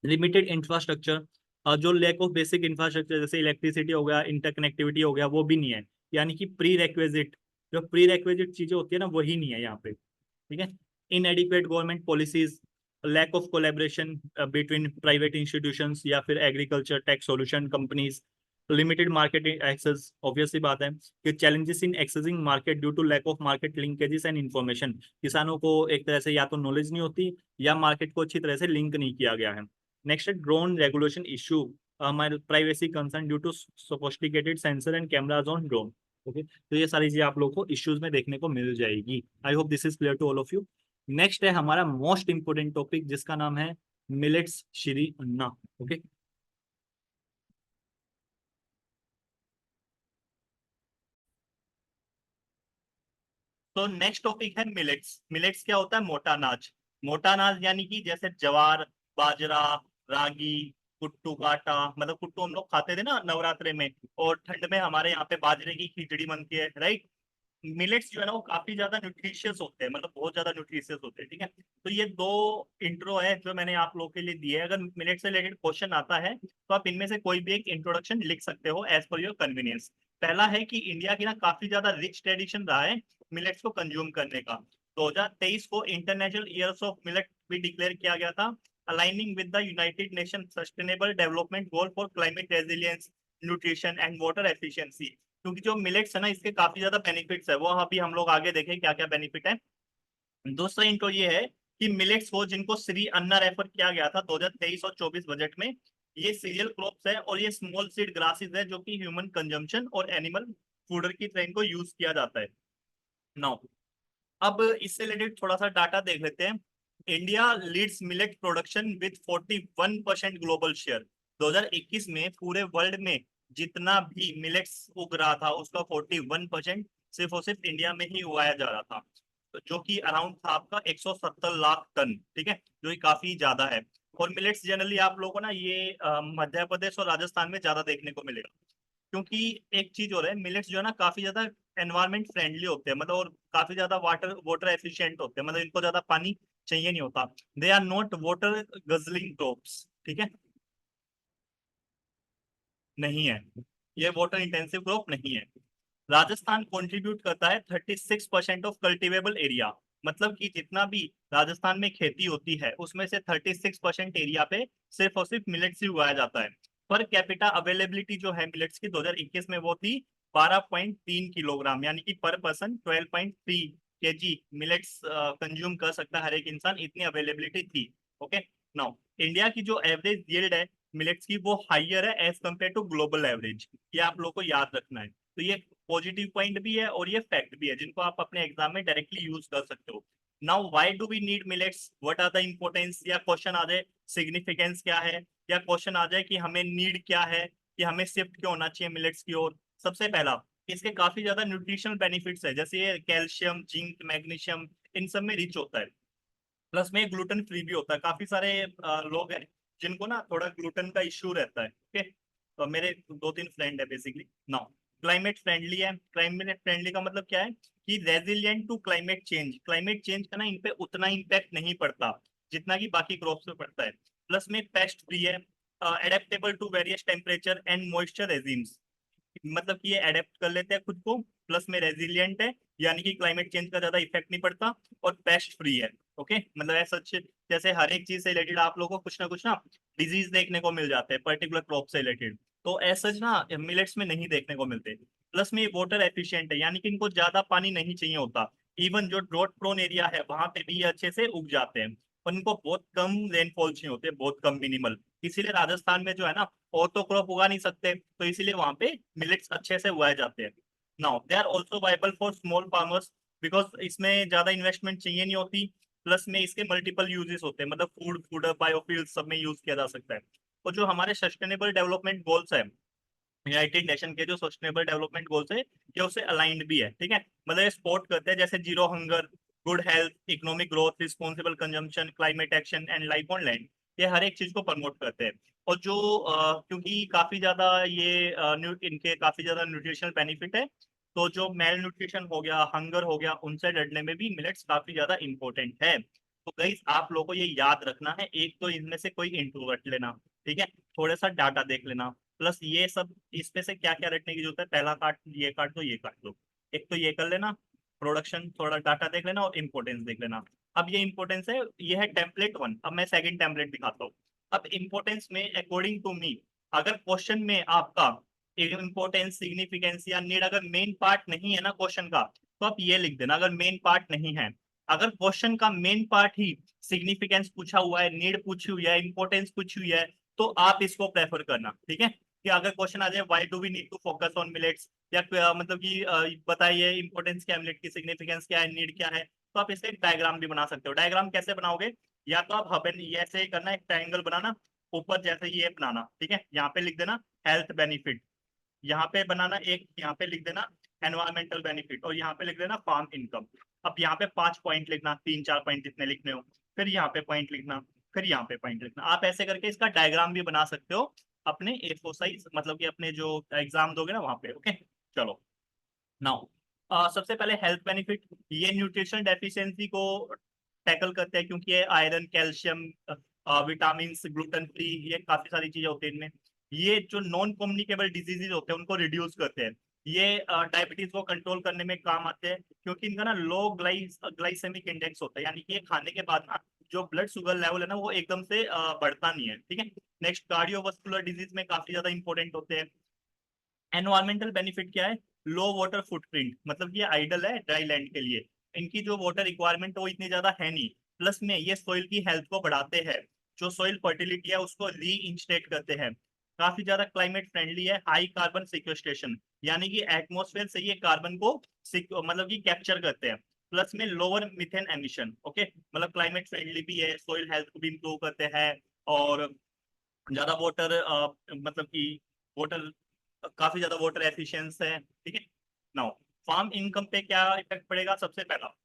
लिमिटेड इंफ्रास्ट्रक्चर, जो लैक ऑफ बेसिक इंफ्रास्ट्रक्चर जैसे इलेक्ट्रिसिटी हो गया, इंटरकनेक्टिविटी हो गया, वो भी नहीं है। यानी कि प्री रेक्वेजिट, जो प्री रेक्वेजिट चीजें होती है ना वही नहीं है यहाँ पे, ठीक है। Inadequate government policies, lack of collaboration between private institutions या फिर agriculture tech solution companies, limited market access, obviously बात है कि challenges in accessing market due to lack of market linkages and information. किसानों को एक तरह से या तो नॉलेज नहीं होती या मार्केट को अच्छी तरह से लिंक नहीं किया गया है। नेक्स्ट है drone regulation issue, privacy concern due to sophisticated sensor and cameras on drone, okay. तो ये सारी चीजें आप लोग को इश्यूज में देखने को मिल जाएगी। I hope this is clear to all of you. Next है हमारा मोस्ट इंपोर्टेंट टॉपिक जिसका नाम है मिलेट्स श्री अन्ना, ओके। तो नेक्स्ट टॉपिक है मिलेट्स। मिलेट्स क्या होता है, मोटा अनाज। मोटा अनाज यानी कि जैसे ज्वार, बाजरा, रागी, कुट्टू काटा, मतलब कुट्टू हम लोग खाते थे ना नवरात्रे में, और ठंड में हमारे यहाँ पे बाजरे की खिचड़ी बनती है, राइट। मिलेट्स जो है ना वो काफी ज्यादा न्यूट्रिशियस होते हैं, मतलब बहुत ज्यादा न्यूट्रिशियस होते हैं, ठीक है। तो ये दो इंट्रो है जो मैंने आप लोगों के लिए दिए है। अगर मिलेट से रिलेटेड क्वेश्चन आता है तो आप इनमें से कोई भी एक इंट्रोडक्शन लिख सकते हो एज पर योर कन्वीनियंस। पहला है कि इंडिया की ना काफी ज्यादा रिच ट्रेडिशन रहा है मिलेट्स को कंज्यूम करने का। 2023 को इंटरनेशनल ईयर्स ऑफ मिलेट भी डिक्लेयर किया गया था, aligning with the United nation sustainable development goal for climate resilience, nutrition and water efficiency. क्योंकि जो मिलेट्स है ना इसके काफी ज्यादा बेनिफिट्स है, वो अभी हम लोग आगे देखें क्या क्या बेनिफिट है। दूसरा इंट्रो ये है कि मिलेट्स वो जिनको श्री अन्ना रेफर किया गया था 2023 और 24 बजट में, ये सीरियल क्रॉप्स है और ये स्मॉल सीड ग्रासेस है जो कि ह्यूमन कंजम्पशन और एनिमल फूडर की ट्रेन को यूज किया जाता है। नाउ अब इससे रिलेटेड थोड़ा सा डाटा देख लेते हैं। India leads millet production with 41% global share. 2021 में पूरे वर्ल्ड में जितना भी मिलेट्स उग रहा था उसका 41% सिर्फ और सिर्फ इंडिया में ही उगाया जा रहा था। जो कि अराउंड था आपका 170 लाख टन, ठीक है, जो कि काफी ज्यादा है। और मिलेट्स जनरली आप लोगों को ना ये मध्य प्रदेश और राजस्थान में ज्यादा देखने को मिलेगा, क्योंकि एक चीज और है, मिलेट्स जो है ना काफी ज्यादा एनवायरमेंट फ्रेंडली होते हैं, मतलब और काफी ज्यादा वाटर वाटर एफिशिएंट होते हैं, मतलब इनको ज्यादा पानी चाहिए नहीं होता। They are not water guzzling crops, ठीक है, नहीं है, ये वाटर इंटेंसिव क्रॉप नहीं है। राजस्थान कंट्रीब्यूट करता है 36% ऑफ कल्टिवेबल एरिया, मतलब कि जितना भी राजस्थान में खेती होती है उसमें से 36% एरिया पे सिर्फ और सिर्फ मिलेट्स ही उगाया जाता है। पर कैपिटा अवेलेबिलिटी जो है मिलेट्स की 2021 में वो थी 12.3 किलोग्राम, यानी कि पर पर्सन 12.3 केजी मिलेट्स कंज्यूम कर सकता है हर एक इंसान, इतनी अवेलेबिलिटी थी। ओके, नाउ इंडिया की जो एवरेज यील्ड है मिलेट्स की वो हाइयर है as compare to global average, ये आप लोग को याद रखना है। तो ये पॉजिटिव पॉइंट भी है और ये फैक्ट भी है जिनको आप अपने एग्जाम में डायरेक्टली यूज कर सकते हो। Now why do we need millets, what are the importance, या क्वेश्चन आ जाए सिग्निफिकेंस क्या है, या क्वेश्चन आ जाए कि हमें नीड क्या है, कि हमें शिफ्ट क्यों होना चाहिए मिलेट्स की ओर। सबसे पहला, इसके काफी ज्यादा न्यूट्रिशनल बेनिफिट्स है, जैसे ये कैल्शियम, जिंक, मैग्नीशियम, इन सब में रिच होता है। प्लस में ग्लूटेन फ्री भी होता है, काफी सारे लोग हैं जिनको ना थोड़ा ग्लूटेन का इश्यू रहता है। ओके, तो मेरे दो तीन फ्रेंड है बेसिकली। नाउ क्लाइमेट फ्रेंडली है, क्लाइमेट फ्रेंडली का मतलब क्या है कि resilient to climate change, climate change का ना इन पे उतना इम्पैक्ट नहीं पड़ता जितना कि बाकी क्रॉप्स पे पड़ता है। प्लस में पेस्ट फ्री है, adaptable to various temperature and moisture regimes, मतलब कि ये अडेप्ट कर लेते हैं खुद को। प्लस में रेजिलियंट है, यानी कि क्लाइमेट चेंज का ज्यादा इफेक्ट नहीं पड़ता। और पेस्ट फ्री है। ओके, मतलब ऐसा जैसे हर एक चीज से रिलेटेड आप लोगों को कुछ ना डिजीज देखने को मिल जाते हैं पर्टिकुलर क्रॉप से रिलेटेड, तो ऐसा ना मिलेट्स में नहीं देखने को मिलते। प्लस में ये वाटर एफिशिएंट है, यानी कि इनको ज्यादा पानी नहीं चाहिए होता। इवन जो ड्रॉट प्रोन एरिया है वहां पे भी ये अच्छे से उग जाते हैं, और इनको बहुत कम रेनफॉल चाहिए होते हैं, बहुत कम मिनिमल। इसीलिए राजस्थान में जो है ना और तो क्रॉप उगा नहीं सकते, तो इसीलिए वहां पे मिलेट्स अच्छे से उगाए जाते हैं। Now they are also viable for small farmers, because इसमें ज्यादा इन्वेस्टमेंट चाहिए नहीं होती। प्लस में इसके मल्टीपल यूजेस होते हैं, मतलब फूड, फूड बायोफ्यूल सब में यूज किया जा सकता है। और जो हमारे सस्टेनेबल डेवलपमेंट गोल्स है, यूनाइटेड नेशन के जो सस्टेनेबल डेवलपमेंट गोल्स है, ये उससे अलाइंड भी है, ठीक है। मतलब ये सपोर्ट करते हैं, जैसे zero hunger, good health, economic growth, responsible consumption, climate action and life on land, ये हर एक चीज को प्रमोट करते हैं। और जो क्योंकि काफी ज्यादा ये इनके काफी ज्यादा न्यूट्रिशनल बेनिफिट है, तो जो मेल न्यूट्रिशन हो गया, हंगर हो गया, उनसे लड़ने में भी मिलेट्स काफी ज्यादा इंपॉर्टेंट है। तो गाइस आप लोगों को ये याद रखना है, एक तो इनमें से कोई इंट्रोवर्ट लेना, ठीक है, थोड़ा सा डाटा देख लेना। प्लस ये सब इसमें से क्या क्या रटने की जरूरत है, पहला काट ये काट दो, ये काट दो, एक तो ये कर लेना, प्रोडक्शन थोड़ा डाटा देख लेना, और इम्पोर्टेंस देख लेना। अब ये इम्पोर्टेंस है, ये है टेम्पलेट वन। अब मैं सेकंड टेम्पलेट दिखाता हूँ। अब इम्पोर्टेंस में अकॉर्डिंग टू मी, अगर क्वेश्चन में आपका इम्पोर्टेंस, सिग्निफिकेंस या नीड अगर मेन पार्ट नहीं है ना क्वेश्चन का, तो आप ये लिख देना, अगर मेन पार्ट नहीं है। अगर क्वेश्चन का मेन पार्ट ही सिग्निफिकेंस पूछा हुआ है, नीड पूछी हुई है, इंपॉर्टेंस पूछी हुई है, तो आप इसको प्रेफर करना, ठीक है। कि अगर क्वेश्चन आ जाए why do we need to focus on millets, या मतलब कि बताइए इंपॉर्टेंस क्या है मिलेट की, सिग्निफिकेंस क्या है, नीड क्या है, तो आप इसका एक डायग्राम भी बना सकते हो। डायग्राम कैसे बनाओगे, या तो आप हबन ऐसे करना, एक ट्रायंगल बनाना, ऊपर जैसे ये बनाना, ठीक है, यहाँ पे लिख देना हेल्थ बेनिफिट, यहाँ पे बनाना एक, यहाँ पे लिख देना एनवायरमेंटल बेनिफिट, और यहाँ पे लिख देना फार्म इनकम। अब यहाँ पे 5 पॉइंट लिखना, 3 4 पॉइंट जितने लिखने हो, फिर यहाँ पे पॉइंट लिखना, फिर यहाँ पे पॉइंट लिखना। आप ऐसे करके इसका डायग्राम भी बना सकते हो अपने A4 साइज, मतलब कि अपने जो एग्जाम दोगे ना वहां पे। ओके, चलो नाउ सबसे पहले हेल्थ बेनिफिट, ये न्यूट्रिशन डेफिशिएंसी को टैकल करते हैं, क्योंकि ये iron, calcium, vitamin, gluten free, ये काफी सारी चीजें होती हैं इनमें। ये जो नॉन कम्युनिकेबल डिजीजेज होते हैं उनको रिड्यूस करते हैं। ये डायबिटीज को कंट्रोल करने में काम आते हैं, क्योंकि इनका ना लो ग्लाइसेमिक इंडेक्स होता है, यानी कि ये खाने के बाद ना जो ब्लड शुगर लेवल है ना वो एकदम से बढ़ता नहीं है, ठीक है। नेक्स्ट, कार्डियोवास्कुलर डिजीज में काफी ज्यादा इंपॉर्टेंट होते हैं। एनवायरमेंटल बेनिफिट क्या है, लो वाटर फुटप्रिंट, मतलब ये आइडल है ड्राई लैंड के लिए, इनकी जो वाटर रिक्वायरमेंट है वो इतनी ज्यादा है नहीं। प्लस में ये सॉइल की हेल्थ को बढ़ाते हैं, जो सॉइल फर्टिलिटी है उसको री इंस्टेट करते हैं। काफी ज्यादा क्लाइमेट फ्रेंडली है, हाई कार्बन सिक्वेस्ट्रेशन, यानी कि एटमोसफेयर से ये कार्बन को मतलब कि कैप्चर करते हैं। प्लस में लोअर मिथेन एमिशन, ओके, मतलब क्लाइमेट फ्रेंडली भी है, सॉइल हेल्थ को भी इंप्रूव करते हैं, और ज्यादा वाटर मतलब कि वाटर, काफी ज्यादा वाटर एफिशिएंस है, ठीक है। नाउ फार्म इनकम पे क्या इफेक्ट पड़ेगा, सबसे पहला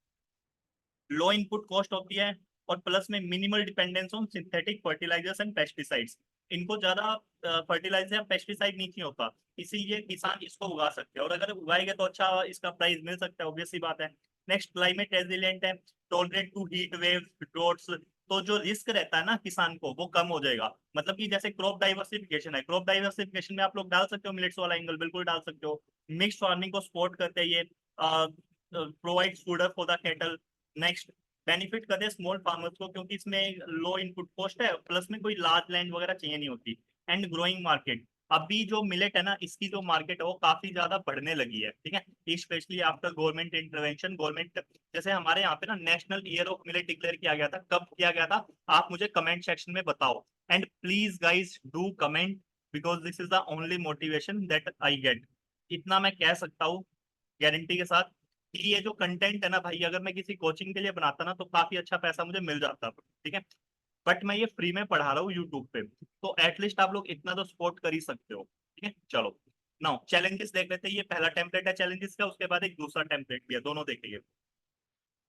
लो इनपुट कॉस्ट होती है, और प्लस में minimal dependence on synthetic fertilisers and pesticides. इनको ज्यादा फर्टिलाइजर या पेस्टिसाइड नहीं होता, इसीलिए किसान इसको उगा सकते हैं, और अगर उगाएंगे तो अच्छा इसका प्राइस मिल सकता है, ऑब्वियस सी बात है। नेक्स्ट, क्लाइमेट रेजिलिएंट है, tolerate to heat waves, droughts. तो जो रिस्क रहता है ना किसान को, वो कम हो जाएगा। मतलब कि जैसे क्रॉप डाइवर्सिफिकेशन है, क्रॉप डाइवर्सिफिकेशन में आप लोग डाल सकते हो मिलेट्स वाला एंगल, बिल्कुल डाल सकते हो। मिक्स फार्मिंग को सपोर्ट करते हैं ये, provide fodder for the cattle. Next, benefit करते हैं स्मॉल फार्मर्स को, क्योंकि इसमें लो इनपुट कॉस्ट है, प्लस में कोई लार्ज लैंड वगैरह चाहिए नहीं होती। एंड ग्रोइंग मार्केट, अभी जो मिलेट है ना, इसकी जो मार्केट है वो काफी ज्यादा बढ़ने लगी है, ठीक है, specially after government intervention. Government, जैसे हमारे यहाँ पे ना national year of millet declare किया गया था, कब किया गया था आप मुझे कमेंट सेक्शन में बताओ। And please guys do comment, because this is the only motivation that I get. इतना मैं कह सकता हूँ गारंटी के साथ कि ये जो कंटेंट है ना भाई, अगर मैं किसी कोचिंग के लिए बनाता ना तो काफी अच्छा पैसा मुझे मिल जाता, ठीक है, बट मैं ये फ्री में पढ़ा रहा हूँ यूट्यूब पे, तो एटलीस्ट आप लोग इतना तो सपोर्ट कर ही सकते हो, ठीक है। चलो, नाउ चैलेंजेस देख लेते हैं। ये पहला टेम्पलेट है चैलेंजेस का, उसके बाद एक दूसरा टेम्पलेट भी है, दोनों देखेंगे।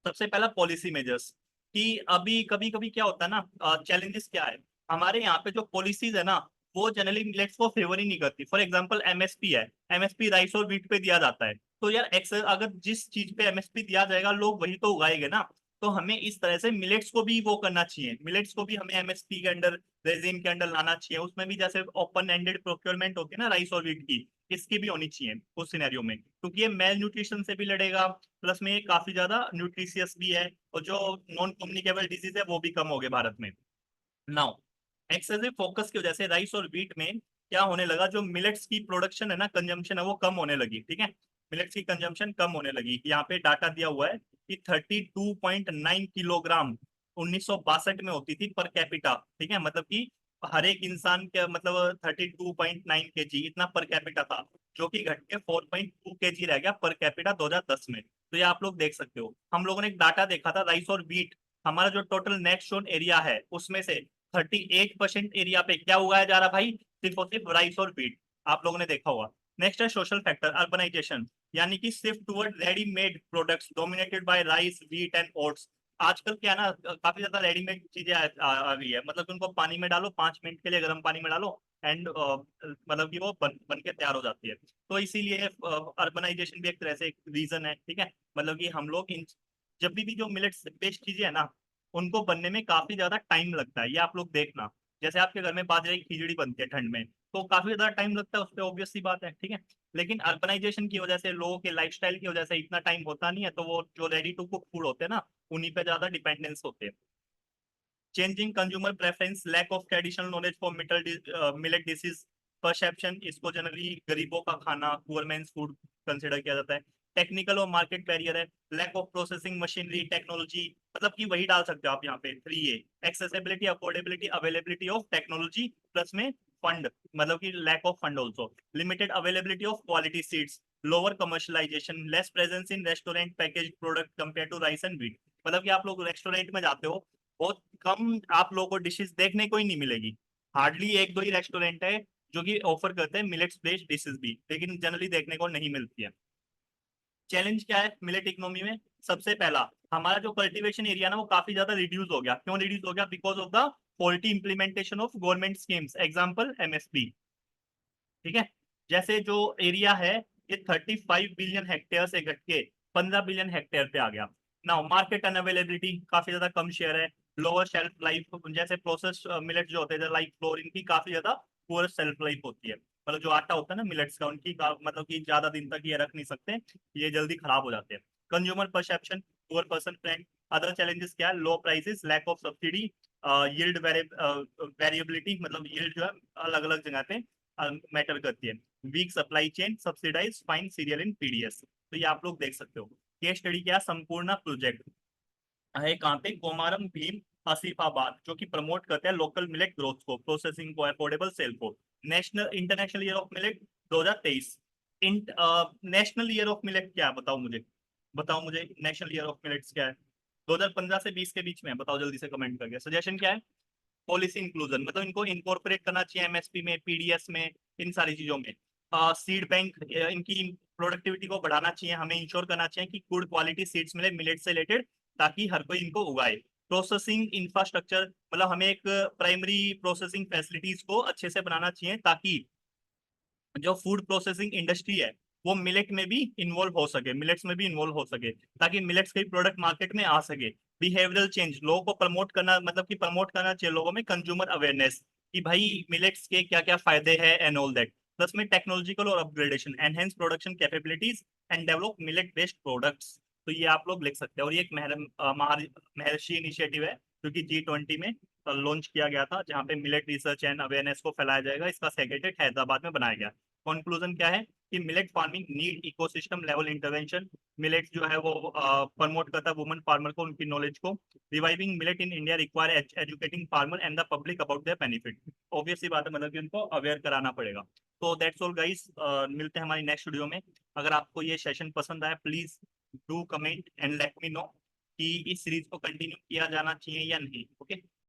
सबसे पहला पॉलिसी मेजर्स, कि अभी कभी कभी क्या होता है ना, चैलेंजेस क्या है, हमारे यहाँ पे जो पॉलिसीज है ना, वो जनरली मिलेट्स को फेवर ही नहीं करती। फॉर एग्जांपल एमएसपी है, एमएसपी राइस और व्हीट पे दिया जाता है, तो यार अगर जिस चीज पे एमएसपी दिया जाएगा लोग वही तो उगाएंगे ना। तो हमें इस तरह से मिलेट्स को भी वो करना चाहिए, मिलेट्स को भी हमें एमएसपी के अंडर, रेजिम के अंडर लाना चाहिए। उसमें भी जैसे ओपन एंडेड प्रोक्योरमेंट होती है ना राइस और व्हीट की, इसकी भी होनी चाहिए उस सिनेरियो में, क्योंकि ये मेल न्यूट्रिशन से भी लड़ेगा, प्लस में ये काफी ज्यादा न्यूट्रिशियस भी है, और जो नॉन कम्युनिकेबल डिजीज है वो भी कम हो गए भारत में। नाउ, एक्सेसिव फोकस की वजह से राइस और व्हीट में क्या होने लगा, जो मिलेट्स की प्रोडक्शन है ना, कंजम्पशन है, वो कम होने लगी, ठीक है। मिलेट्स की कंजम्पशन कम होने लगी। यहाँ पे डाटा दिया हुआ है कि 32.9 किलोग्राम 1962 में होती थी पर कैपिटा, ठीक है, मतलब कि हर एक इंसान के मतलब 32.9 kg इतना पर कैपिटा था, जो कि घट के 4.2 kg रह गया पर कैपिटा 2010 में। तो ये आप लोग देख सकते हो। हम लोगों ने एक डाटा देखा था, राइस और व्हीट, हमारा जो टोटल नेट शोन एरिया है उसमें से 38% एरिया पे क्या उगाया जा रहा भाई, सिर्फ और सिर्फ राइस और व्हीट। आप लोगों ने देखा होगा। नेक्स्ट है सोशल फैक्टर, अर्बनाइजेशन, यानी कि shift toward readymade products dominated by rice, wheat and oats. आजकल क्या है ना, काफी ज्यादा रेडीमेड चीजें आ गई है, मतलब कि उनको पानी में डालो, 5 मिनट के लिए गर्म पानी में डालो, एंड मतलब कि वो बन के तैयार हो जाती है। तो इसीलिए अर्बनाइजेशन भी एक तरह से एक रीजन है, ठीक है। मतलब कि हम लोग इन जब भी जो मिलेट्स बेस्ड चीजें है ना, उनको बनने में काफी ज्यादा टाइम लगता है, ये आप लोग देखना। जैसे आपके घर में बाजरे की खिचड़ी बनती है ठंड में, तो काफी ज्यादा टाइम लगता है उस पर, ऑब्वियस सी बात है, ठीक है। लेकिन अर्बनाइजेशन की वजह से, लोगों के लाइफस्टाइल की वजह से इतना टाइम होता नहीं है, तो वो जो रेडी टू कुक फूड होते हैं ना, उन्हीं पे ज्यादा डिपेंडेंस होते हैं। Changing consumer preference, lack of traditional knowledge for millet disease perception, इसको जनरली गरीबों का खाना, पुअर मैंस फूड कंसिडर किया जाता है। टेक्निकल और मार्केट बैरियर है, lack of processing machinery technology, मतलब कि वही डाल सकते हो आप यहाँ पे 3A, accessibility, affordability, availability of technology, plus में फंड, मतलब कि lack of fund also, limited availability of quality seeds, lower commercialisation, less presence in restaurant package product compare to rice and wheat. मतलब कि आप लोग रेस्टोरेंट में जाते हो, बहुत कम आप लोगों को डिशेस देखने को ही नहीं मिलेगी। हार्डली एक दो ही रेस्टोरेंट है जो कि ऑफर करते हैं मिलेट्स बेस्ड डिशेस भी, लेकिन जनरली देखने को नहीं मिलती है। चैलेंज क्या है मिलेट इकोनॉमी में? सबसे पहला, हमारा जो कल्टीवेशन एरिया ना वो काफी ज्यादा रिड्यूस हो गया। क्यों रिड्यूस हो गया? Because of the faulty implementation of government schemes, example MSP, ठीक है। जैसे जो एरिया है, ये 35 बिलियन हेक्टेयर से घट के 15 बिलियन हेक्टेयर पे आ गया। नाउ, मार्केट अनअवेलेबिलिटी, काफी ज्यादा कम शेयर है। लोअर शेल्फ लाइफ, जैसे प्रोसेस मिलेट जो होते हैं लाइक फ्लोर, इनकी काफी ज्यादा पुअर शेल्फ लाइफ होती है। मतलब जो आटा होता है ना मिलेट्स का, उनकी मतलब कि ज्यादा दिन तक ये रख नहीं सकते, ये जल्दी खराब हो जाते हैं। Consumer perception, poor person friend. Other challenges क्या है? Low prices, lack of subsidy, yield variability, मतलब यील्ड जो है अलग अलग जगह पे मैटर करती है। Weak supply chain, subsidise fine cereal in PDS. तो ये आप लोग देख सकते हो। केस स्टडी क्या? संपूर्ण प्रोजेक्ट है कहाँ पे? कोमारम भीम आसिफाबाद, जो कि प्रमोट करते हैं लोकल मिलेट ग्रोथ को, प्रोसेसिंग को, अफोर्डेबल सेल को। National international year of millet 2023। National year of millet क्या है बताओ मुझे, बताओ मुझे नेशनल ईयर ऑफ मिलेट्स क्या है? 2015 से 20 के बीच में है, बताओ जल्दी से कमेंट करके। सजेशन क्या है? पॉलिसी इंक्लूजन, मतलब इनको इनकॉर्पोरेट करना चाहिए एमएसपी में, पीडीएस में, इन सारी चीजों में। सीड बैंक, इनकी प्रोडक्टिविटी को बढ़ाना चाहिए, हमें इंश्योर करना चाहिए कि गुड क्वालिटी सीड्स मिले मिलेट से रिलेटेड, ताकि हर कोई इनको उगाए। प्रोसेसिंग इंफ्रास्ट्रक्चर, मतलब हमें एक प्राइमरी प्रोसेसिंग फैसिलिटीज को अच्छे से बनाना चाहिए ताकि जो फूड प्रोसेसिंग इंडस्ट्री है वो मिलेट में भी इन्वॉल्व हो सके, मिलेट्स में भी इन्वॉल्व हो सके, ताकि मिलेट्स के प्रोडक्ट मार्केट में आ सके। बिहेवियरल चेंज, लोगों को प्रमोट करना, मतलब कि प्रमोट करना चाहिए लोगों में कंज्यूमर अवेयरनेस कि भाई मिलेट्स के क्या क्या फायदे हैं एंड ऑल दैट। प्लस में टेक्नोलॉजिकल और upgradation, enhance production capabilities and develop millet based products. तो ये आप लोग लिख सकते हैं। और ये एक महर्षि इनिशिएटिव है जो कि G20 में लॉन्च किया गया था, जहाँ पे मिलेट रिसर्च एंड अवेयरनेस को फैलाया जाएगा। इसका सेक्रेटरीट हैदराबाद में बनाया गया। कंक्लूजन क्या है कि millet farming need ecosystem level intervention. Millet जो है वो प्रमोट करता है वुमन फार्मर को, उनकी नॉलेज को। Reviving millet in India require educating farmer and the public about their benefit. Obvious सी बात है, मतलब कि उनको अवेयर कराना पड़ेगा। तो दैट्स ऑल गाइस, मिलते हैं हमारी नेक्स्ट वीडियो में। अगर आपको ये सेशन पसंद आया please do comment and let me know कि इस सीरीज को कंटिन्यू किया जाना चाहिए या नहीं। ओके।